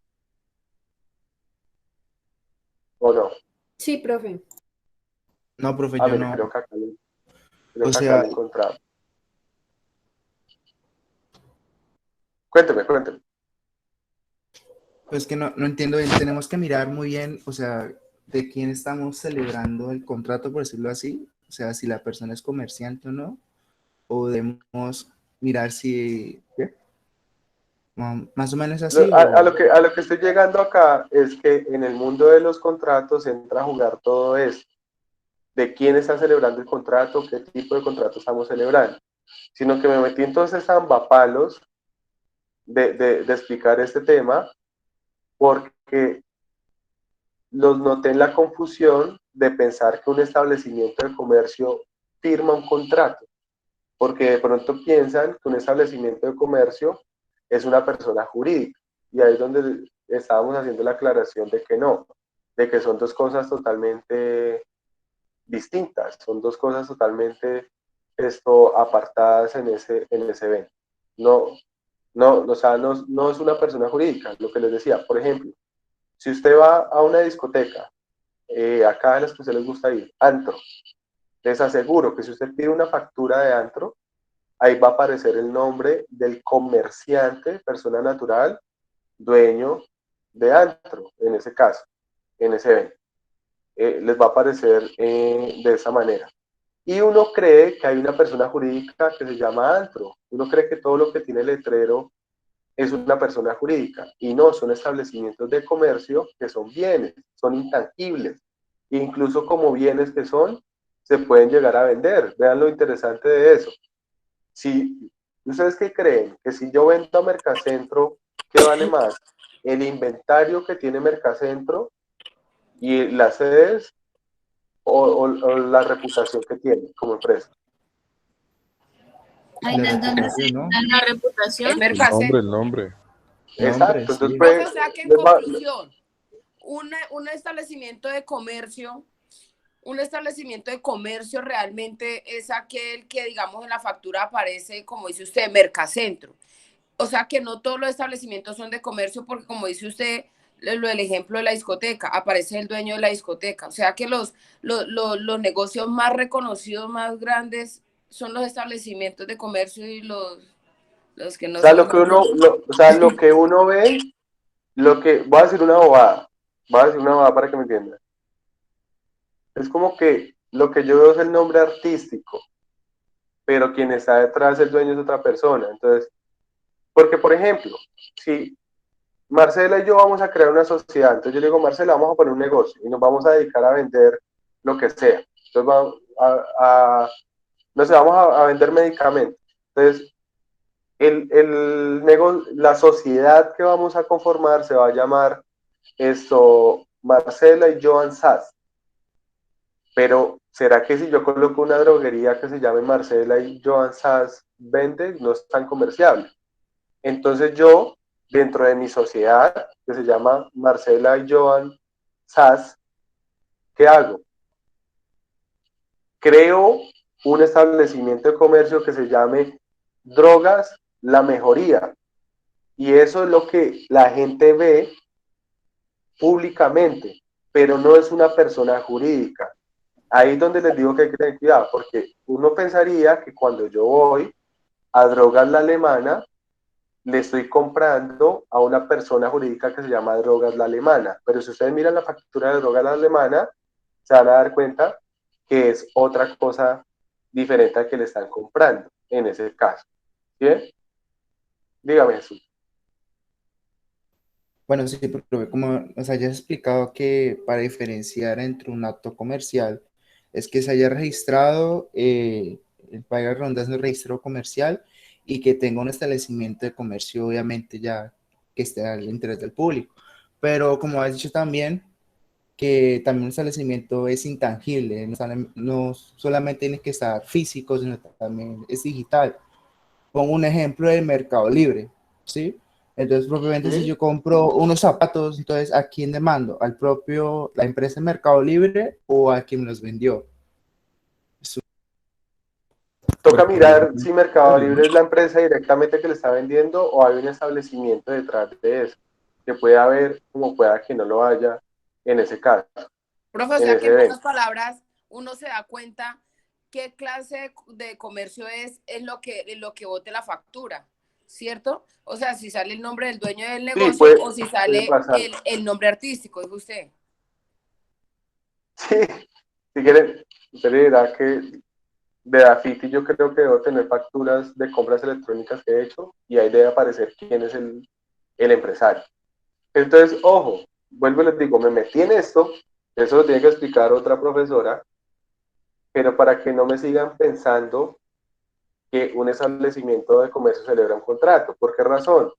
¿O no? Sí, profe. No, profe, Ah, yo mire, no. creo O que acá lo sea, he encontrado. Cuénteme. Pues que no entiendo bien, tenemos que mirar muy bien, o sea, de quién estamos celebrando el contrato, por decirlo así, o sea, si la persona es comerciante o no, o debemos mirar si, ¿Qué? más o menos así, A lo que estoy llegando acá es que en el mundo de los contratos entra a jugar todo esto, de quién está celebrando el contrato, qué tipo de contrato estamos celebrando, sino que me metí entonces a ambapalos de explicar este tema, porque los noté en la confusión de pensar que un establecimiento de comercio firma un contrato, porque de pronto piensan que un establecimiento de comercio es una persona jurídica, y ahí es donde estábamos haciendo la aclaración de que no, de que son dos cosas totalmente distintas, son dos cosas totalmente apartadas en ese evento. No, o sea, no es una persona jurídica, lo que les decía. Por ejemplo, si usted va a una discoteca, acá en las que a usted les gusta ir, antro, les aseguro que si usted pide una factura de antro, ahí va a aparecer el nombre del comerciante, persona natural, dueño de antro, en ese caso, en ese evento. Les va a aparecer de esa manera. Y uno cree que hay una persona jurídica que se llama antro. Uno cree que todo lo que tiene letrero es una persona jurídica. Y no, son establecimientos de comercio que son bienes, son intangibles. Incluso como bienes que son, se pueden llegar a vender. Vean lo interesante de eso. Si ustedes qué creen, que si yo vendo a Mercacentro, ¿qué vale más? ¿El inventario que tiene Mercacentro y las sedes o la reputación que tiene como empresa? Ay, la ¿de dónde se reputación, ¿no? la reputación? El Mercacentro. El nombre. Nombre, Exacto, sí. entonces Profe, o sea que en les va, conclusión, un establecimiento de comercio, un establecimiento de comercio realmente es aquel que, digamos, en la factura aparece, como dice usted, Mercacentro. O sea que no todos los establecimientos son de comercio porque, como dice usted, el ejemplo de la discoteca, aparece el dueño de la discoteca. O sea que los negocios más reconocidos, más grandes, son los establecimientos de comercio y los que no o sea, son. o sea, lo que uno ve, voy a decir una bobada, para que me entiendan. Es como que lo que yo veo es el nombre artístico, pero quien está detrás, el dueño es otra persona. Entonces, porque por ejemplo, si Marcela y yo vamos a crear una sociedad, entonces yo le digo, Marcela, vamos a poner un negocio y nos vamos a dedicar a vender lo que sea. Entonces vamos no sé, vamos a vender medicamentos. Entonces, la sociedad que vamos a conformar se va a llamar Marcela y Joan Sass. Pero, ¿será que si yo coloco una droguería que se llame Marcela y Joan Sass vende? No es tan comerciable. Entonces yo, dentro de mi sociedad, que se llama Marcela y Joan Sass, ¿qué hago? Creo un establecimiento de comercio que se llame Drogas La Mejoría. Y eso es lo que la gente ve públicamente, pero no es una persona jurídica. Ahí es donde les digo que hay que tener cuidado, porque uno pensaría que cuando yo voy a Drogas La Alemana, le estoy comprando a una persona jurídica que se llama Drogas La Alemana. Pero si ustedes miran la factura de Drogas La Alemana, se van a dar cuenta que es otra cosa diferente a que le están comprando en ese caso. ¿Bien? Dígame, Jesús. Bueno, sí, pero como nos hayas explicado que para diferenciar entre un acto comercial es que se haya registrado, el país de rondas en el registro comercial y que tenga un establecimiento de comercio, obviamente ya que esté al interés del público. Pero como has dicho también, que también un establecimiento es intangible, no solamente tiene que estar físico, sino también es digital. Pongo un ejemplo del Mercado Libre, ¿sí? Entonces, propiamente si ¿Sí? yo compro unos zapatos, entonces, ¿a quién demando? La empresa de Mercado Libre o a quien los vendió? Toca Mercado mirar Libre. si Mercado Libre es la empresa directamente que le está vendiendo o hay un establecimiento detrás de eso, que puede haber como pueda que no lo haya en ese caso, Profe, o en sea que ese en pocas evento. palabras uno se da cuenta qué clase de comercio es en lo que vote la factura. ¿cierto? O sea, si sale el nombre del dueño del Sí, negocio o si puede sale pasar. el nombre artístico, dijo usted. Sí, si quieren, usted le dirá que de Dafiti yo creo que debo tener facturas de compras electrónicas que he hecho y ahí debe aparecer quién es el empresario. Entonces, ojo, vuelvo y les digo, me metí en esto, eso lo tiene que explicar otra profesora, pero para que no me sigan pensando que un establecimiento de comercio celebra un contrato. ¿Por qué razón?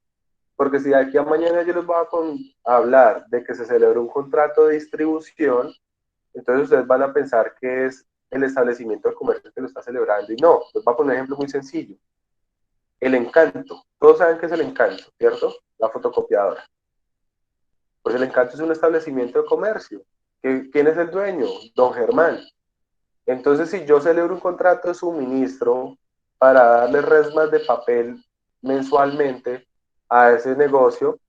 Porque si de aquí a mañana yo les voy a hablar de que se celebra un contrato de distribución, entonces ustedes van a pensar que es el establecimiento de comercio que lo está celebrando. Y no, les voy a poner un ejemplo muy sencillo. El Encanto. Todos saben qué es el Encanto, ¿cierto? La fotocopiadora. Pues el Encanto es un establecimiento de comercio. ¿Quién es el dueño? Don Germán. Entonces, si yo celebro un contrato de suministro para darle resmas de papel mensualmente a ese negocio,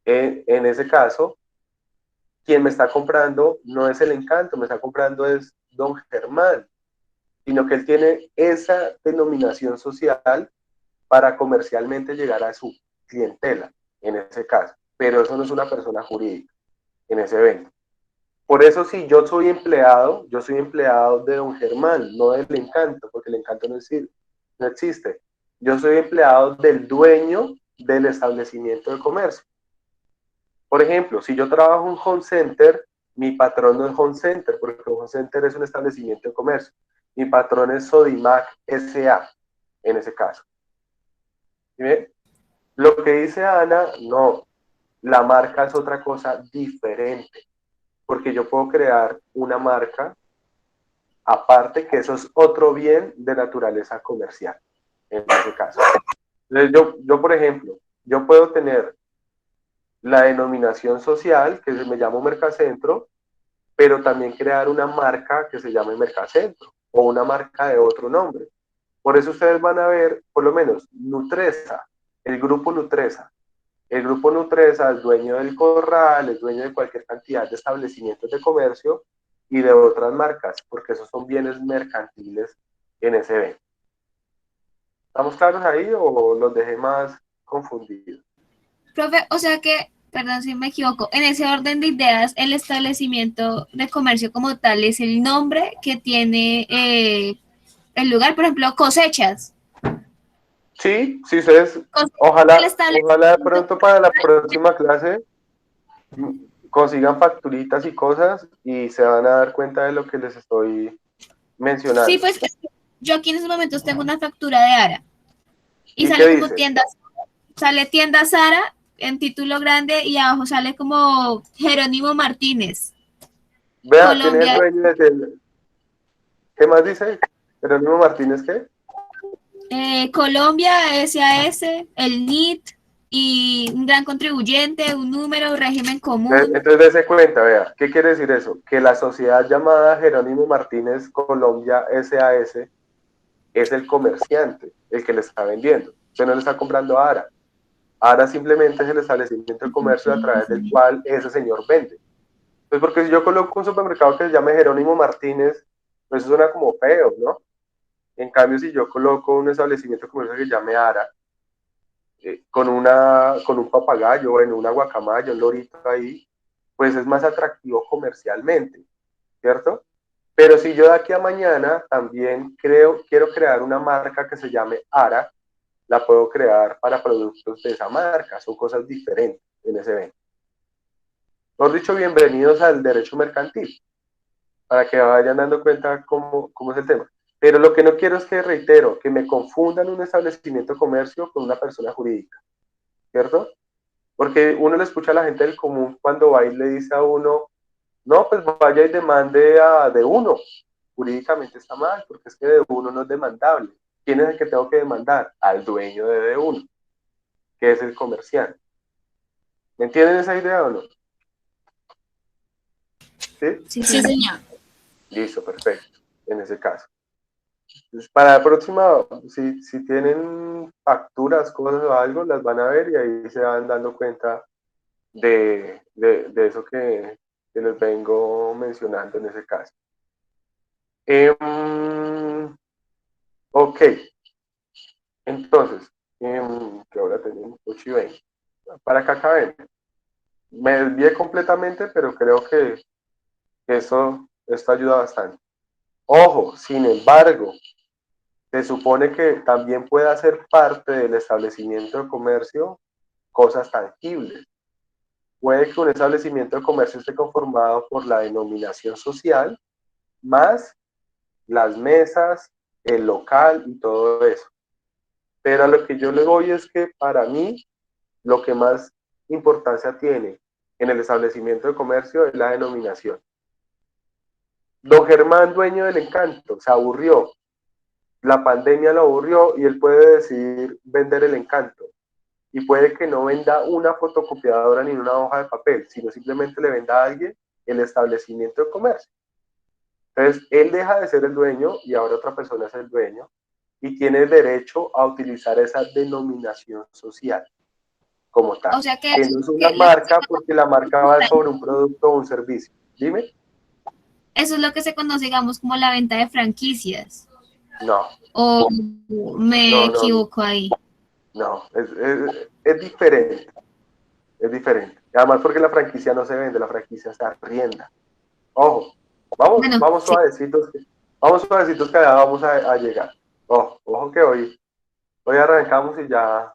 en ese caso, quien me está comprando no es el Encanto, me está comprando es Don Germán, sino que él tiene esa denominación social para comercialmente llegar a su clientela, en ese caso. Pero eso no es una persona jurídica en ese evento. Por eso, si yo soy empleado de Don Germán, no del Encanto, porque el Encanto no existe. Yo soy empleado del dueño del establecimiento de comercio. Por ejemplo, si yo trabajo en un home center, mi patrón no es home center, porque un home center es un establecimiento de comercio. Mi patrón es Sodimac S.A. en ese caso. ¿Sí ven? Lo que dice Ana, no, la marca es otra cosa diferente, porque yo puedo crear una marca aparte, que eso es otro bien de naturaleza comercial, en ese caso. Entonces, yo por ejemplo, yo puedo tener la denominación social, que me llamo Mercacentro, pero también crear una marca que se llame Mercacentro, o una marca de otro nombre. Por eso ustedes van a ver, por lo menos, Nutresa, el grupo Nutresa. El grupo Nutresa es dueño del Corral, es dueño de cualquier cantidad de establecimientos de comercio y de otras marcas, porque esos son bienes mercantiles en ese evento. ¿Estamos claros ahí o los dejé más confundidos? Profe, o sea que, perdón si me equivoco, en ese orden de ideas, el establecimiento de comercio como tal es el nombre que tiene el lugar, por ejemplo, cosechas. Sí, sí, ustedes, ojalá de pronto para la próxima clase consigan facturitas y cosas y se van a dar cuenta de lo que les estoy mencionando. Sí, pues yo aquí en estos momentos tengo una factura de Ara y ¿Y sale qué como dice? tienda, sale tienda Sara en título grande y abajo sale como Jerónimo Martínez. Vea, ¿quién es el Colombia, dueño de ¿Qué más dice? ¿Jerónimo Martínez qué? Colombia, SAS, el NIT y un gran contribuyente, un número, un régimen común. Entonces, dése cuenta, vea, ¿qué quiere decir eso? Que la sociedad llamada Jerónimo Martínez Colombia SAS es el comerciante, el que le está vendiendo. Usted no le está comprando a Ara. Ara simplemente es el establecimiento de comercio a través del cual ese señor vende. Pues porque si yo coloco un supermercado que se llame Jerónimo Martínez, pues eso suena como feo, ¿no? En cambio, si yo coloco un establecimiento de comercio que se llame Ara, con un papagayo, bueno, una guacamaya, un lorito ahí, pues es más atractivo comercialmente, ¿cierto? Pero si yo de aquí a mañana también quiero crear una marca que se llame Ara, la puedo crear para productos de esa marca, son cosas diferentes en ese evento. Por dicho, bienvenidos al derecho mercantil, para que vayan dando cuenta cómo es el tema. Pero lo que no quiero es que, reitero, que me confundan un establecimiento de comercio con una persona jurídica, ¿cierto? Porque uno le escucha a la gente del común cuando va y le dice a uno, no, pues vaya y demande de uno. Jurídicamente está mal, porque es que de uno no es demandable. ¿Quién es el que tengo que demandar? Al dueño de uno, que es el comerciante. ¿Me entienden esa idea o no? ¿Sí? Sí, señor. Listo, perfecto, en ese caso. Entonces, para la próxima, si tienen facturas, cosas o algo, las van a ver y ahí se van dando cuenta de eso que les vengo mencionando en ese caso. Ok, entonces, tenemos 8:20. Para que acaben. Me desvié completamente, pero creo que esto ayuda bastante. Ojo, sin embargo, se supone que también puede hacer parte del establecimiento de comercio cosas tangibles. Puede que un establecimiento de comercio esté conformado por la denominación social, más las mesas, el local y todo eso. Pero a lo que yo le voy es que para mí lo que más importancia tiene en el establecimiento de comercio es la denominación. Don Germán, dueño del Encanto, se aburrió. La pandemia lo aburrió y él puede decidir vender el Encanto. Y puede que no venda una fotocopiadora ni una hoja de papel, sino simplemente le venda a alguien el establecimiento de comercio. Entonces, él deja de ser el dueño y ahora otra persona es el dueño y tiene derecho a utilizar esa denominación social como tal. O sea que no es una marca porque la marca va sobre un producto o un servicio. Dime. eso es lo que se conoce, digamos, como la venta de franquicias. No. ¿O me equivoco ahí? No, es diferente. Es diferente. Además porque la franquicia no se vende, la franquicia se arrienda. Ojo, vamos suavecitos, vamos suavecitos que allá vamos a llegar. Ojo que hoy arrancamos y ya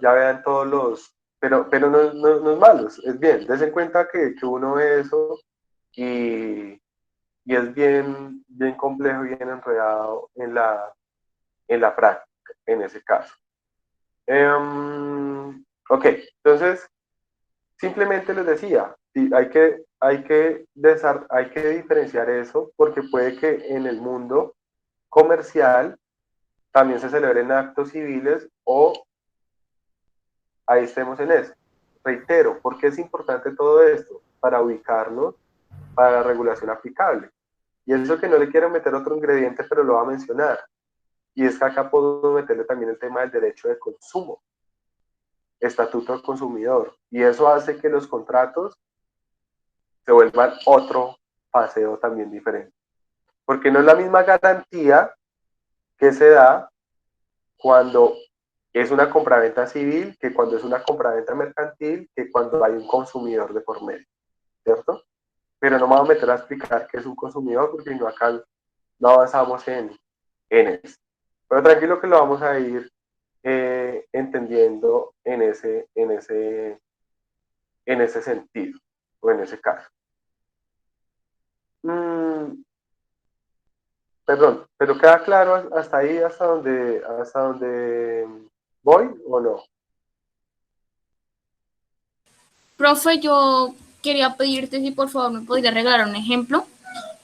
vean todos los, pero no es malo, es bien. Des en cuenta que uno ve eso y es bien complejo, bien enredado en la práctica, en ese caso. Ok, entonces, simplemente les decía, hay que diferenciar eso porque puede que en el mundo comercial también se celebren actos civiles o ahí estemos en eso. Reitero, ¿por qué es importante todo esto? Para ubicarnos para la regulación aplicable. Y eso que no le quiero meter otro ingrediente, pero lo voy a mencionar. Y es que acá puedo meterle también el tema del derecho de consumo, estatuto del consumidor. Y eso hace que los contratos se vuelvan otro paseo también diferente. Porque no es la misma garantía que se da cuando es una compraventa civil, que cuando es una compraventa mercantil, que cuando hay un consumidor de por medio, ¿cierto? Pero no me voy a meter a explicar qué es un consumidor porque no acá no avanzamos en eso. Pero tranquilo que lo vamos a ir entendiendo en ese sentido o en ese caso. Perdón, pero queda claro hasta ahí, hasta donde voy o no. Profe, yo quería pedirte si por favor me podría regalar un ejemplo.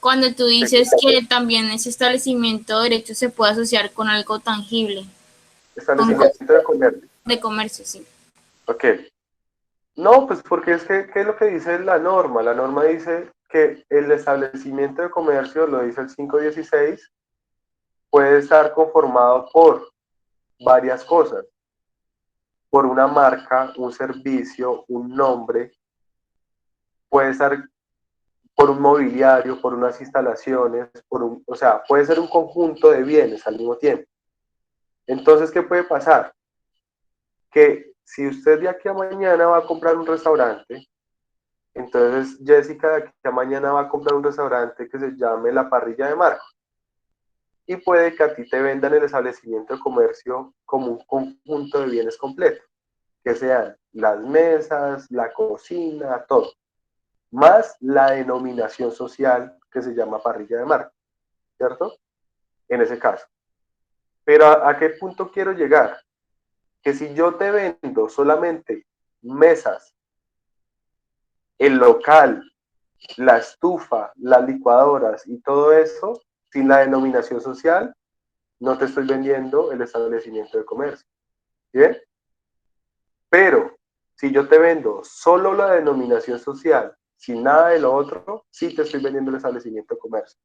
Cuando tú dices que también ese establecimiento de derecho se puede asociar con algo tangible. Establecimiento de comercio. De comercio, sí. Ok. No, pues porque es que, ¿qué es lo que dice la norma? La norma dice que el establecimiento de comercio, lo dice el 516, puede estar conformado por varias cosas. Por una marca, un servicio, un nombre, puede estar por un mobiliario, por unas instalaciones, o sea, puede ser un conjunto de bienes al mismo tiempo. Entonces, ¿qué puede pasar? Que si usted de aquí a mañana va a comprar un restaurante, entonces Jessica de aquí a mañana va a comprar un restaurante que se llame La Parrilla de Marcos. Y puede que a ti te vendan el establecimiento de comercio como un conjunto de bienes completos, que sean las mesas, la cocina, todo, más la denominación social que se llama Parrilla de Marcos, ¿cierto? En ese caso. Pero ¿a qué punto quiero llegar? Que si yo te vendo solamente mesas, el local, la estufa, las licuadoras y todo eso, sin la denominación social, no te estoy vendiendo el establecimiento de comercio. ¿Bien? Pero si yo te vendo solo la denominación social, sin nada de lo otro, sí te estoy vendiendo el establecimiento de comercio.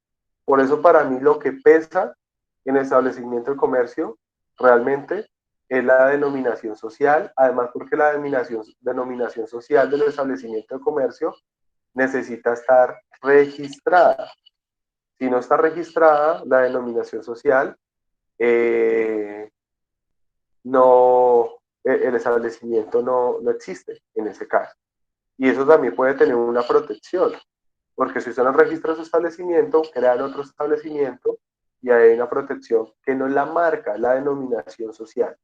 Por eso para mí lo que pesa en el establecimiento de comercio realmente es la denominación social, además porque la denominación social del establecimiento de comercio necesita estar registrada. Si no está registrada la denominación social, no, el establecimiento no existe en ese caso. Y eso también puede tener una protección, porque si usted no registra su establecimiento, crean otro establecimiento y hay una protección que no es la marca, es la denominación social,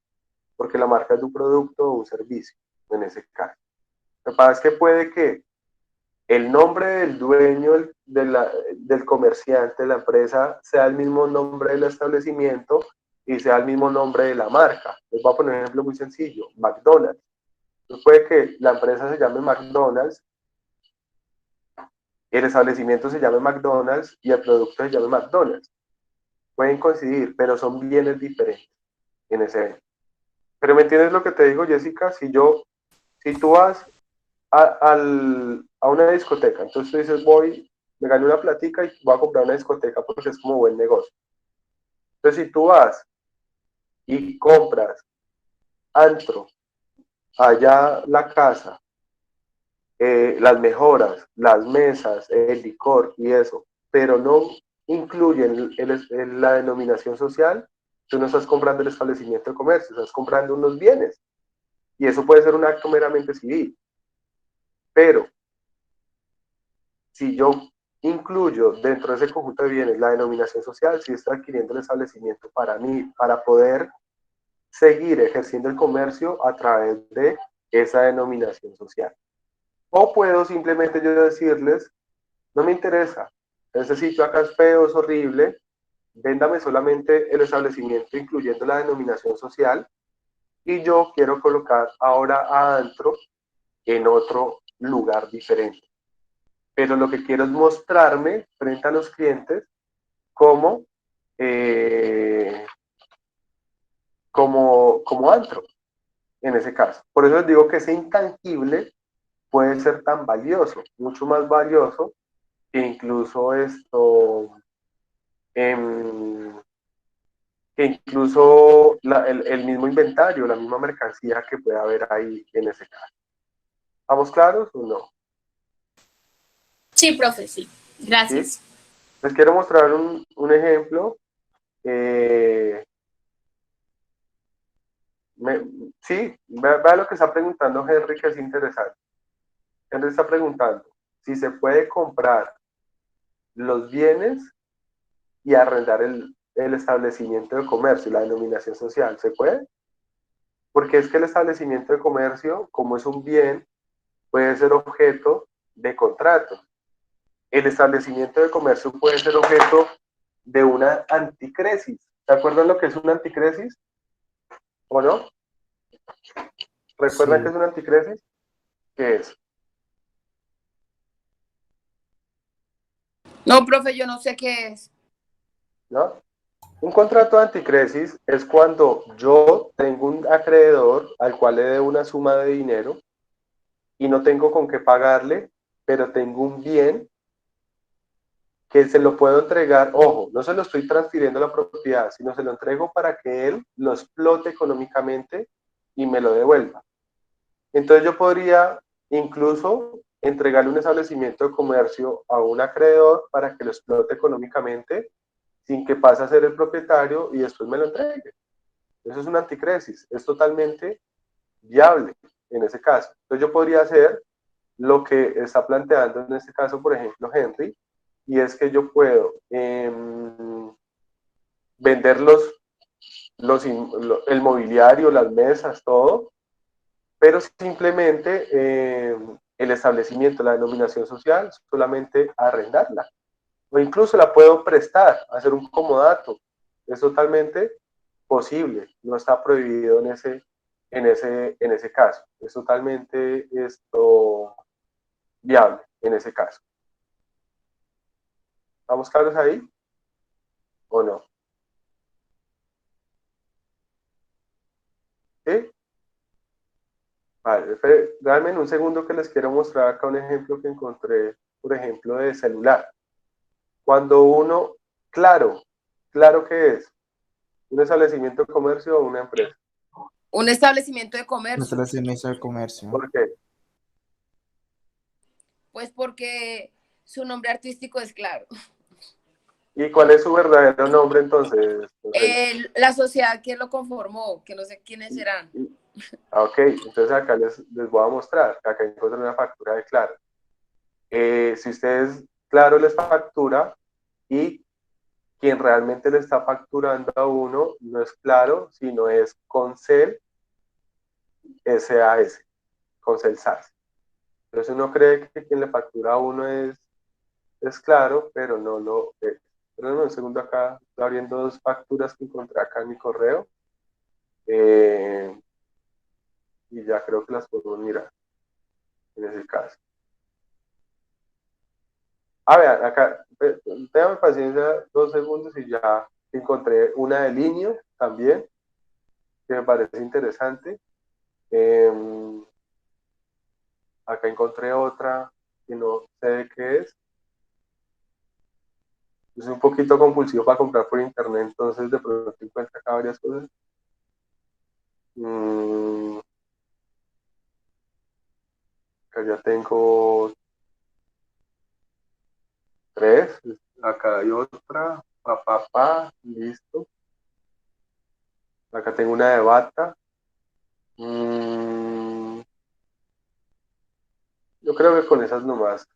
porque la marca es de un producto o un servicio, en ese caso. Lo que pasa es que puede que el nombre del dueño, del comerciante, de la empresa, sea el mismo nombre del establecimiento y sea el mismo nombre de la marca. Les voy a poner un ejemplo muy sencillo, McDonald's. Entonces puede que la empresa se llame McDonald's, el establecimiento se llame McDonald's y el producto se llame McDonald's. Pueden coincidir, pero son bienes diferentes en ese evento. Pero ¿me entiendes lo que te digo, Jessica? Si tú vas a una discoteca, entonces tú dices, me gané una platica y voy a comprar una discoteca porque es como buen negocio. Entonces si tú vas y compras antro, allá la casa, las mejoras, las mesas, el licor y eso, pero no incluyen la denominación social, tú no estás comprando el establecimiento de comercio, estás comprando unos bienes. Y eso puede ser un acto meramente civil. Pero si yo incluyo dentro de ese conjunto de bienes la denominación social, sí estoy adquiriendo el establecimiento para mí, para poder seguir ejerciendo el comercio a través de esa denominación social. O puedo simplemente yo decirles, no me interesa, ese sitio acá es feo, es horrible, véndame solamente el establecimiento incluyendo la denominación social y yo quiero colocar ahora a Antro en otro lugar diferente. Pero lo que quiero es mostrarme frente a los clientes como Antro, en ese caso. Por eso les digo que ese intangible puede ser tan valioso, mucho más valioso que incluso el mismo inventario, la misma mercancía que puede haber ahí en ese caso. ¿Estamos claros o no? Sí, profe, sí. Gracias. ¿Sí? Les quiero mostrar un ejemplo. Sí, vea lo que está preguntando Henry, que es interesante. Henry está preguntando si se puede comprar los bienes y arrendar el establecimiento de comercio, la denominación social. ¿Se puede? Porque es que el establecimiento de comercio, como es un bien, puede ser objeto de contrato. El establecimiento de comercio puede ser objeto de una anticresis. ¿Se acuerdan lo que es una anticresis? ¿O no? ¿Recuerdan Sí. qué es una anticresis? ¿Qué es? No, profe, yo no sé qué es. ¿No? Un contrato de anticresis es cuando yo tengo un acreedor al cual le debo una suma de dinero y no tengo con qué pagarle, pero tengo un bien que se lo puedo entregar, ojo, no se lo estoy transfiriendo la propiedad, sino se lo entrego para que él lo explote económicamente y me lo devuelva. Entonces yo podría incluso entregarle un establecimiento de comercio a un acreedor para que lo explote económicamente sin que pase a ser el propietario y después me lo entregue. Eso es una anticresis, es totalmente viable en ese caso. Entonces yo podría hacer lo que está planteando en este caso, por ejemplo, Henry, y es que yo puedo vender el mobiliario, las mesas, todo, pero simplemente el establecimiento, la denominación social, solamente arrendarla. O incluso la puedo prestar, hacer un comodato. Es totalmente posible, no está prohibido en ese caso. Es totalmente viable en ese caso. ¿Estamos claros ahí? ¿O no? ¿Sí? Vale, dame un segundo que les quiero mostrar acá un ejemplo que encontré, por ejemplo, de celular. Cuando uno, claro que es un establecimiento de comercio o una empresa. Un establecimiento de Un comercio. establecimiento de comercio. ¿Por qué? Pues porque su nombre artístico es Claro. ¿Y cuál es su verdadero nombre entonces? La sociedad que lo conformó, que no sé quiénes serán. Ok, entonces acá les voy a mostrar. Acá encontré una factura de Claro. Si ustedes, Claro les factura y quien realmente le está facturando a uno no es Claro, sino es Concel SAS, Concel SAS. Entonces uno cree que quien le factura a uno es Claro, pero no lo es. Pero un segundo acá, estoy abriendo dos facturas que encontré acá en mi correo. Y ya creo que las podemos mirar en ese caso. Vean, acá, tengan paciencia 2 segundos y ya encontré una de Linio también, que me parece interesante. Acá encontré otra que no sé de qué es. Es un poquito compulsivo para comprar por internet, entonces de pronto encuentro acá varias cosas. Acá ya tengo 3. Acá hay otra. Listo. Acá tengo una de Bata. Yo creo que con esas nomás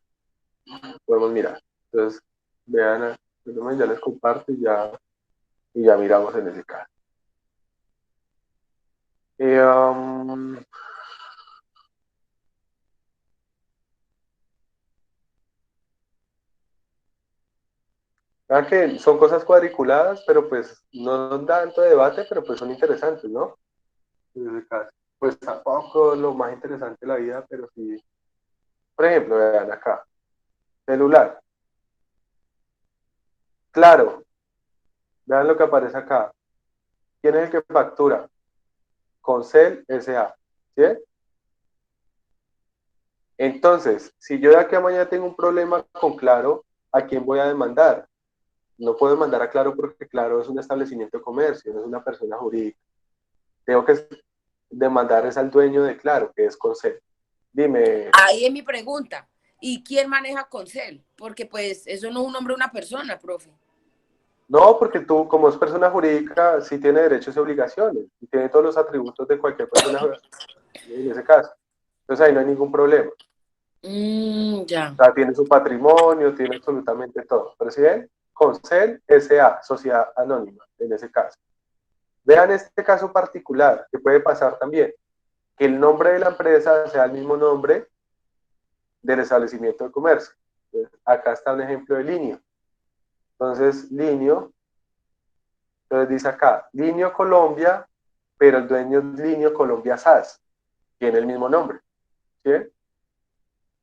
podemos mirar. Entonces, vean, ya les comparto y ya miramos en ese caso. Que son cosas cuadriculadas, pero pues no dan tanto debate, pero pues son interesantes, ¿no? En ese caso. Pues tampoco lo más interesante de la vida, pero sí. Por ejemplo, vean acá. Celular. Claro. Vean lo que aparece acá. ¿Quién es el que factura? Concel SA. ¿Sí? Entonces, si yo de aquí a mañana tengo un problema con Claro, ¿a quién voy a demandar? No puedo demandar a Claro porque Claro es un establecimiento de comercio, no es una persona jurídica. Tengo que demandar es al dueño de Claro, que es Concel. Dime. Ahí es mi pregunta. ¿Y quién maneja Concel? Porque pues eso no es un nombre de una persona, profe. No, porque tú, como es persona jurídica, sí tiene derechos y obligaciones, y tiene todos los atributos de cualquier persona en ese caso. Entonces ahí no hay ningún problema. Ya. O sea, tiene su patrimonio, tiene absolutamente todo. Pero si ven, Concel SA, Sociedad Anónima, en ese caso. Vean este caso particular, que puede pasar también, que el nombre de la empresa sea el mismo nombre del establecimiento de comercio. Entonces, acá está un ejemplo de Linio. Entonces, Linio, entonces dice acá, Linio Colombia, pero el dueño es Linio Colombia SAS, tiene el mismo nombre. ¿Sí?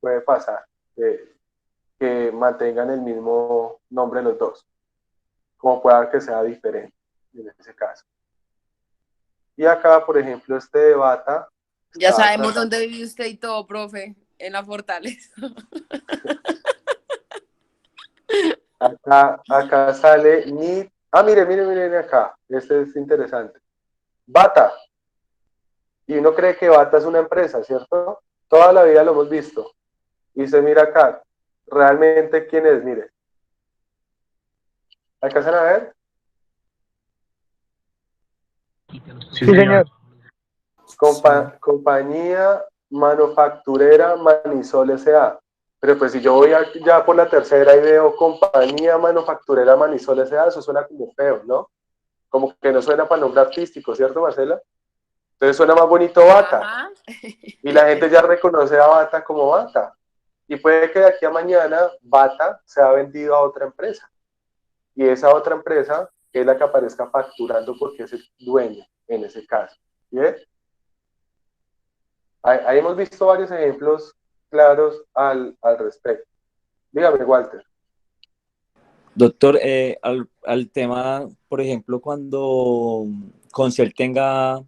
Puede pasar que mantengan el mismo nombre los dos, como pueda que sea diferente en ese caso. Y acá, por ejemplo, este de Bata. Ya sabemos dónde vive usted y todo, profe, en la Fortaleza. Acá sale NIT. Miren acá. Este es interesante. Bata. Y uno cree que Bata es una empresa, ¿cierto? Toda la vida lo hemos visto. Y se mira acá. ¿Realmente quién es? Mire. ¿Alcanzan a ver? Sí, señor. Compañía Manufacturera Manisol S.A. Pero pues si yo voy ya por la tercera y veo Compañía Manufacturera Manisol S.A., eso suena como feo, ¿no? Como que no suena para nombre artístico, ¿cierto, Marcela? Entonces suena más bonito Bata. Ajá. Y la gente ya reconoce a Bata como Bata. Y puede que de aquí a mañana Bata sea vendido a otra empresa. Y esa otra empresa es la que aparezca facturando porque es el dueño en ese caso. ¿Bien? Ahí hemos visto varios ejemplos claros al respecto. Dígame, Walter. Doctor, al tema, por ejemplo, cuando Concel tenga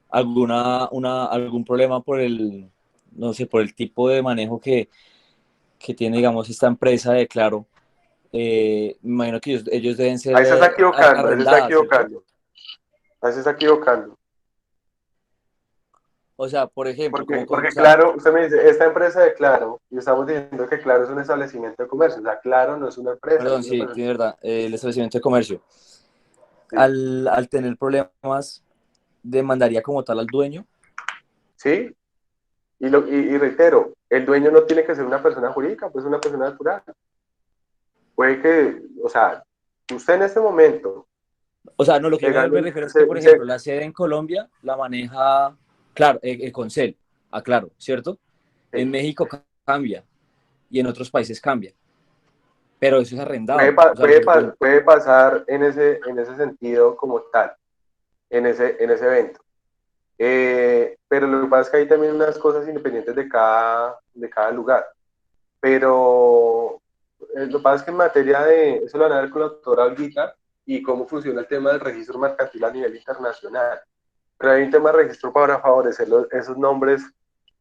algún problema por no sé, por el tipo de manejo que tiene, digamos, esta empresa de Claro, me imagino que ellos deben ser Ahí se está equivocando, arrendadas, ¿cierto? Ahí se está equivocando. O sea, por ejemplo, Porque o sea, Claro, usted me dice, esta empresa de Claro, y estamos diciendo que Claro es un establecimiento de comercio, o sea, Claro no es una empresa, perdón, es una sí, persona. tiene verdad, el establecimiento de comercio, Sí. al tener problemas, demandaría como tal al dueño. ¿Sí? Y reitero, el dueño no tiene que ser una persona jurídica, pues una persona natural. Puede que, o sea, usted en este momento, O sea, no, lo que yo me legalmente, refiero es que, por ejemplo, la sede en Colombia la maneja, claro, Concel, claro, ¿cierto? En México cambia y en otros países cambia, pero eso es arrendado. O sea, puede pasar en ese sentido como tal, en ese evento. Pero lo que pasa es que hay también unas cosas independientes de cada lugar. Pero lo que pasa es que en materia de, eso lo van a ver con la doctora Olguita, y cómo funciona el tema del registro mercantil a nivel internacional. Pero hay un tema de registro para favorecer esos nombres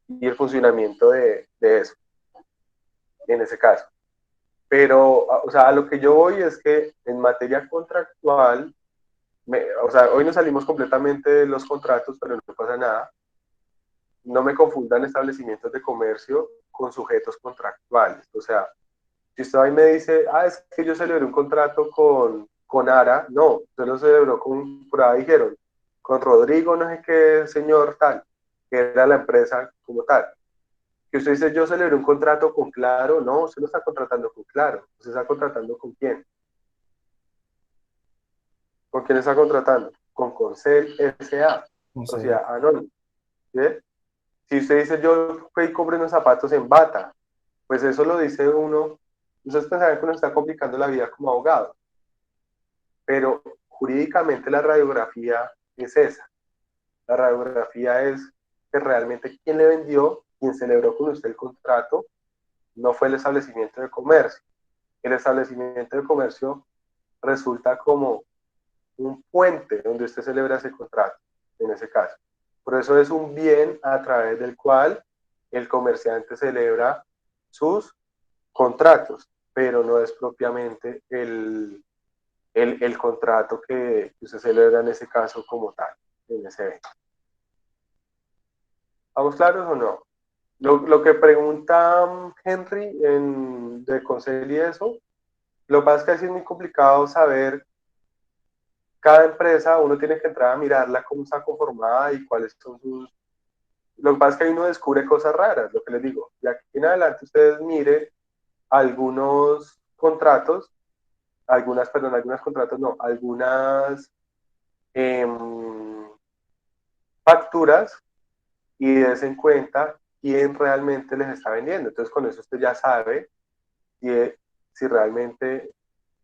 y el funcionamiento de eso, en ese caso. Pero, o sea, a lo que yo voy es que en materia contractual, o sea, hoy nos salimos completamente de los contratos, pero no pasa nada. No me confundan establecimientos de comercio con sujetos contractuales. O sea, si usted ahí me dice, es que yo celebré un contrato con Ara, no, usted lo celebró por ahí dijeron, con Rodrigo, no sé qué señor tal, que era la empresa como tal. Que usted dice, yo celebré un contrato con Claro, no, usted no está contratando con Claro, usted está contratando con quién. ¿Con quién está contratando? Con Concel S.A., o sea, anónimo. ¿Sí? Si usted dice, yo fui y compré unos zapatos en Bata, pues eso lo dice uno, ustedes pensarán que uno está complicando la vida como abogado, pero jurídicamente la radiografía es esa. La radiografía es que realmente quien le vendió, quien celebró con usted el contrato, no fue el establecimiento de comercio. El establecimiento de comercio resulta como un puente donde usted celebra ese contrato, en ese caso. Por eso es un bien a través del cual el comerciante celebra sus contratos, pero no es propiamente el contrato que usted celebra en ese caso como tal, en ese evento. ¿Vamos claros o no? Lo que pregunta Henry de Concel y eso, lo que pasa es que así es muy complicado saber. Cada empresa, uno tiene que entrar a mirarla, cómo está conformada y cuáles son sus... Lo que pasa es que ahí uno descubre cosas raras, lo que les digo. Y aquí en adelante ustedes miren algunos contratos, algunas contratos, no, algunas facturas, y des en cuenta quién realmente les está vendiendo. Entonces con eso usted ya sabe si realmente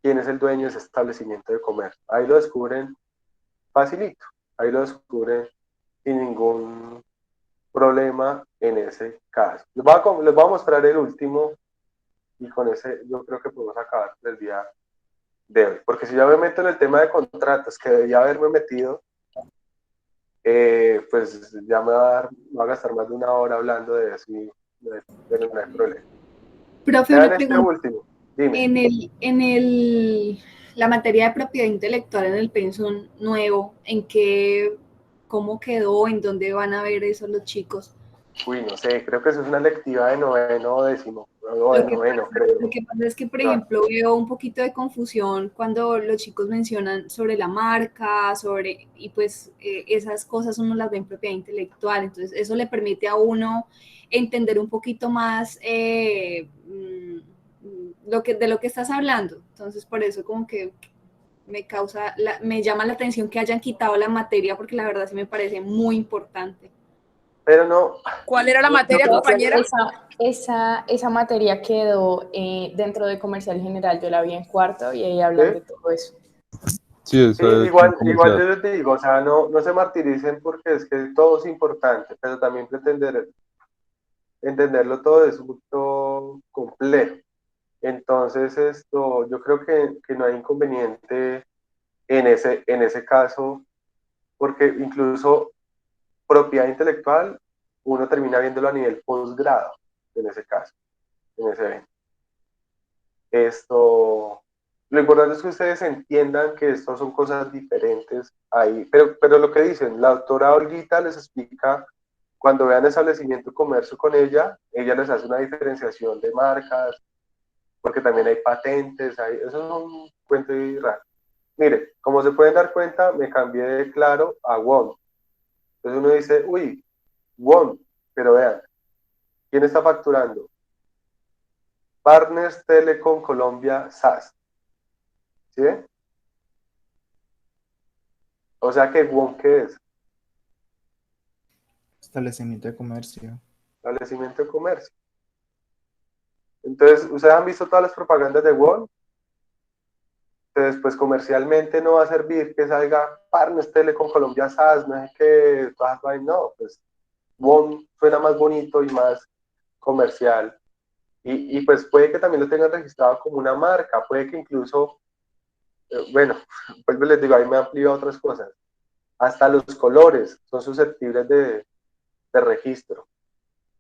quién es el dueño de ese establecimiento de comercio. Ahí lo descubren facilito, ahí lo descubren sin ningún problema en ese caso. Les voy a mostrar el último, y con ese yo creo que podemos acabar el día de hoy, porque si ya me meto en el tema de contratos que debía haberme metido, pues ya me va a gastar más de una hora hablando de eso, y no hay problema. Profe, Vean una este pregunta. último, dime. La materia de propiedad intelectual en el pensum nuevo, ¿cómo quedó? ¿En dónde van a ver eso los chicos? Uy, no sé, creo que eso es una lectiva de noveno o décimo, o de noveno, creo. Lo que pasa es que, por ejemplo, veo un poquito de confusión cuando los chicos mencionan sobre la marca, y pues esas cosas uno las ve en propiedad intelectual, entonces eso le permite a uno entender un poquito más de lo que estás hablando. Entonces, por eso como que me llama la atención que hayan quitado la materia, porque la verdad sí me parece muy importante. Pero no. ¿Cuál era la materia, compañera? Esa materia quedó dentro de comercial general, yo la vi en cuarto y ahí hablan de todo eso. Sí, eso es igual yo les digo, o sea, no se martiricen, porque es que todo es importante, pero también entenderlo todo es un poquito complejo. Entonces yo creo que no hay inconveniente en ese caso, porque incluso propiedad intelectual uno termina viéndolo a nivel posgrado, en ese caso, en ese evento. Lo importante es que ustedes entiendan que estas son cosas diferentes ahí, pero lo que dicen, la doctora Olguita les explica cuando vean establecimiento de comercio con ella les hace una diferenciación de marcas, porque también hay patentes, eso es un cuento y raro. Mire, como se pueden dar cuenta, me cambié de Claro a WOM. Entonces uno dice, uy, WOM, pero vean, ¿quién está facturando? Partners Telecom Colombia SAS. ¿Sí? O sea que WOM, ¿qué es? Establecimiento de comercio. Establecimiento de comercio. Entonces, ¿ustedes han visto todas las propagandas de WOM? Entonces, pues comercialmente no va a servir que salga Partners Telecom Colombia SAS, no es que no, pues WOM suena más bonito y más comercial. Y pues puede que también lo tengan registrado como una marca, puede que incluso, bueno, pues les digo, ahí me amplío a otras cosas. Hasta los colores son susceptibles de registro.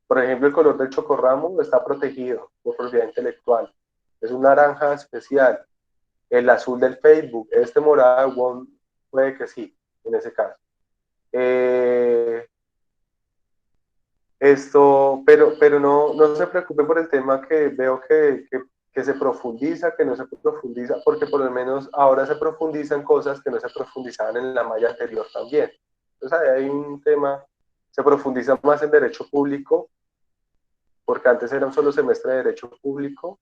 Por ejemplo, el color del chocorramo está protegido por propiedad intelectual. Es un naranja especial. El azul del Facebook, este morado, WOM, puede que sí, en ese caso. Pero no se preocupen por el tema que veo que se profundiza, que no se profundiza, porque por lo menos ahora se profundizan cosas que no se profundizaban en la malla anterior también. Entonces hay un tema, se profundiza más en derecho público, porque antes era un solo semestre de derecho público,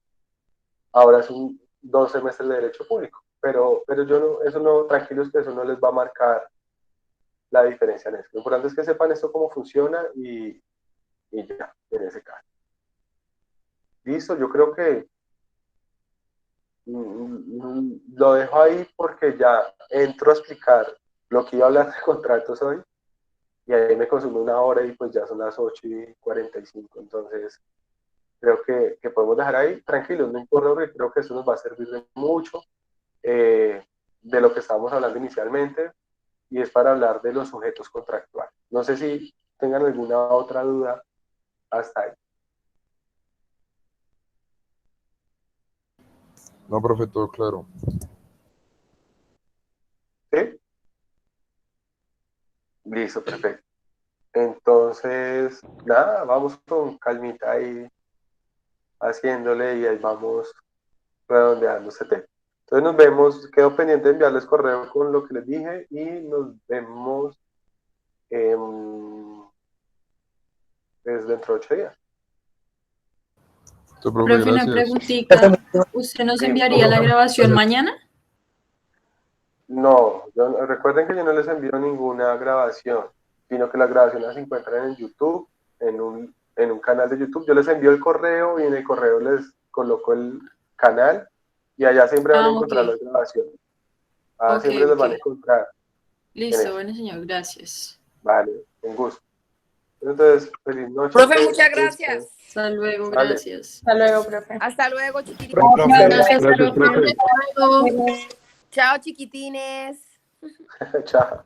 ahora son 2 semestres de derecho público, pero eso no, tranquilos que eso no les va a marcar la diferencia en eso. Lo importante es que sepan esto cómo funciona y ya, en ese caso. Listo, yo creo que lo dejo ahí porque ya entro a explicar lo que iba a hablar de contratos hoy y ahí me consume 1 hora y pues ya son las 8:45, entonces creo que podemos dejar ahí tranquilos, no importa, porque creo que eso nos va a servir de mucho de lo que estábamos hablando inicialmente, y es para hablar de los sujetos contractuales. No sé si tengan alguna otra duda hasta ahí. No, profe, todo claro. ¿Sí? Listo, perfecto. Entonces, nada, vamos con calmita ahí haciéndole y ahí vamos redondeando ese tema. Entonces nos vemos, quedo pendiente de enviarles correo con lo que les dije y nos vemos desde dentro de 8 días. Profe, una preguntita. ¿Usted nos enviaría la grabación mañana? No, recuerden que yo no les envío ninguna grabación, sino que las grabaciones se encuentran en YouTube, en un canal de YouTube. Yo les envío el correo y en el correo les coloco el canal y allá siempre van a encontrar las grabaciones. Siempre las van a encontrar. Listo, bueno, señor, gracias. Vale, un gusto. Entonces, feliz noche. Profe, muchas gracias. Hasta luego, Vale. gracias. Hasta luego, profe. Hasta luego, chiquitines. Gracias, profe. Chao, chiquitines. Chao.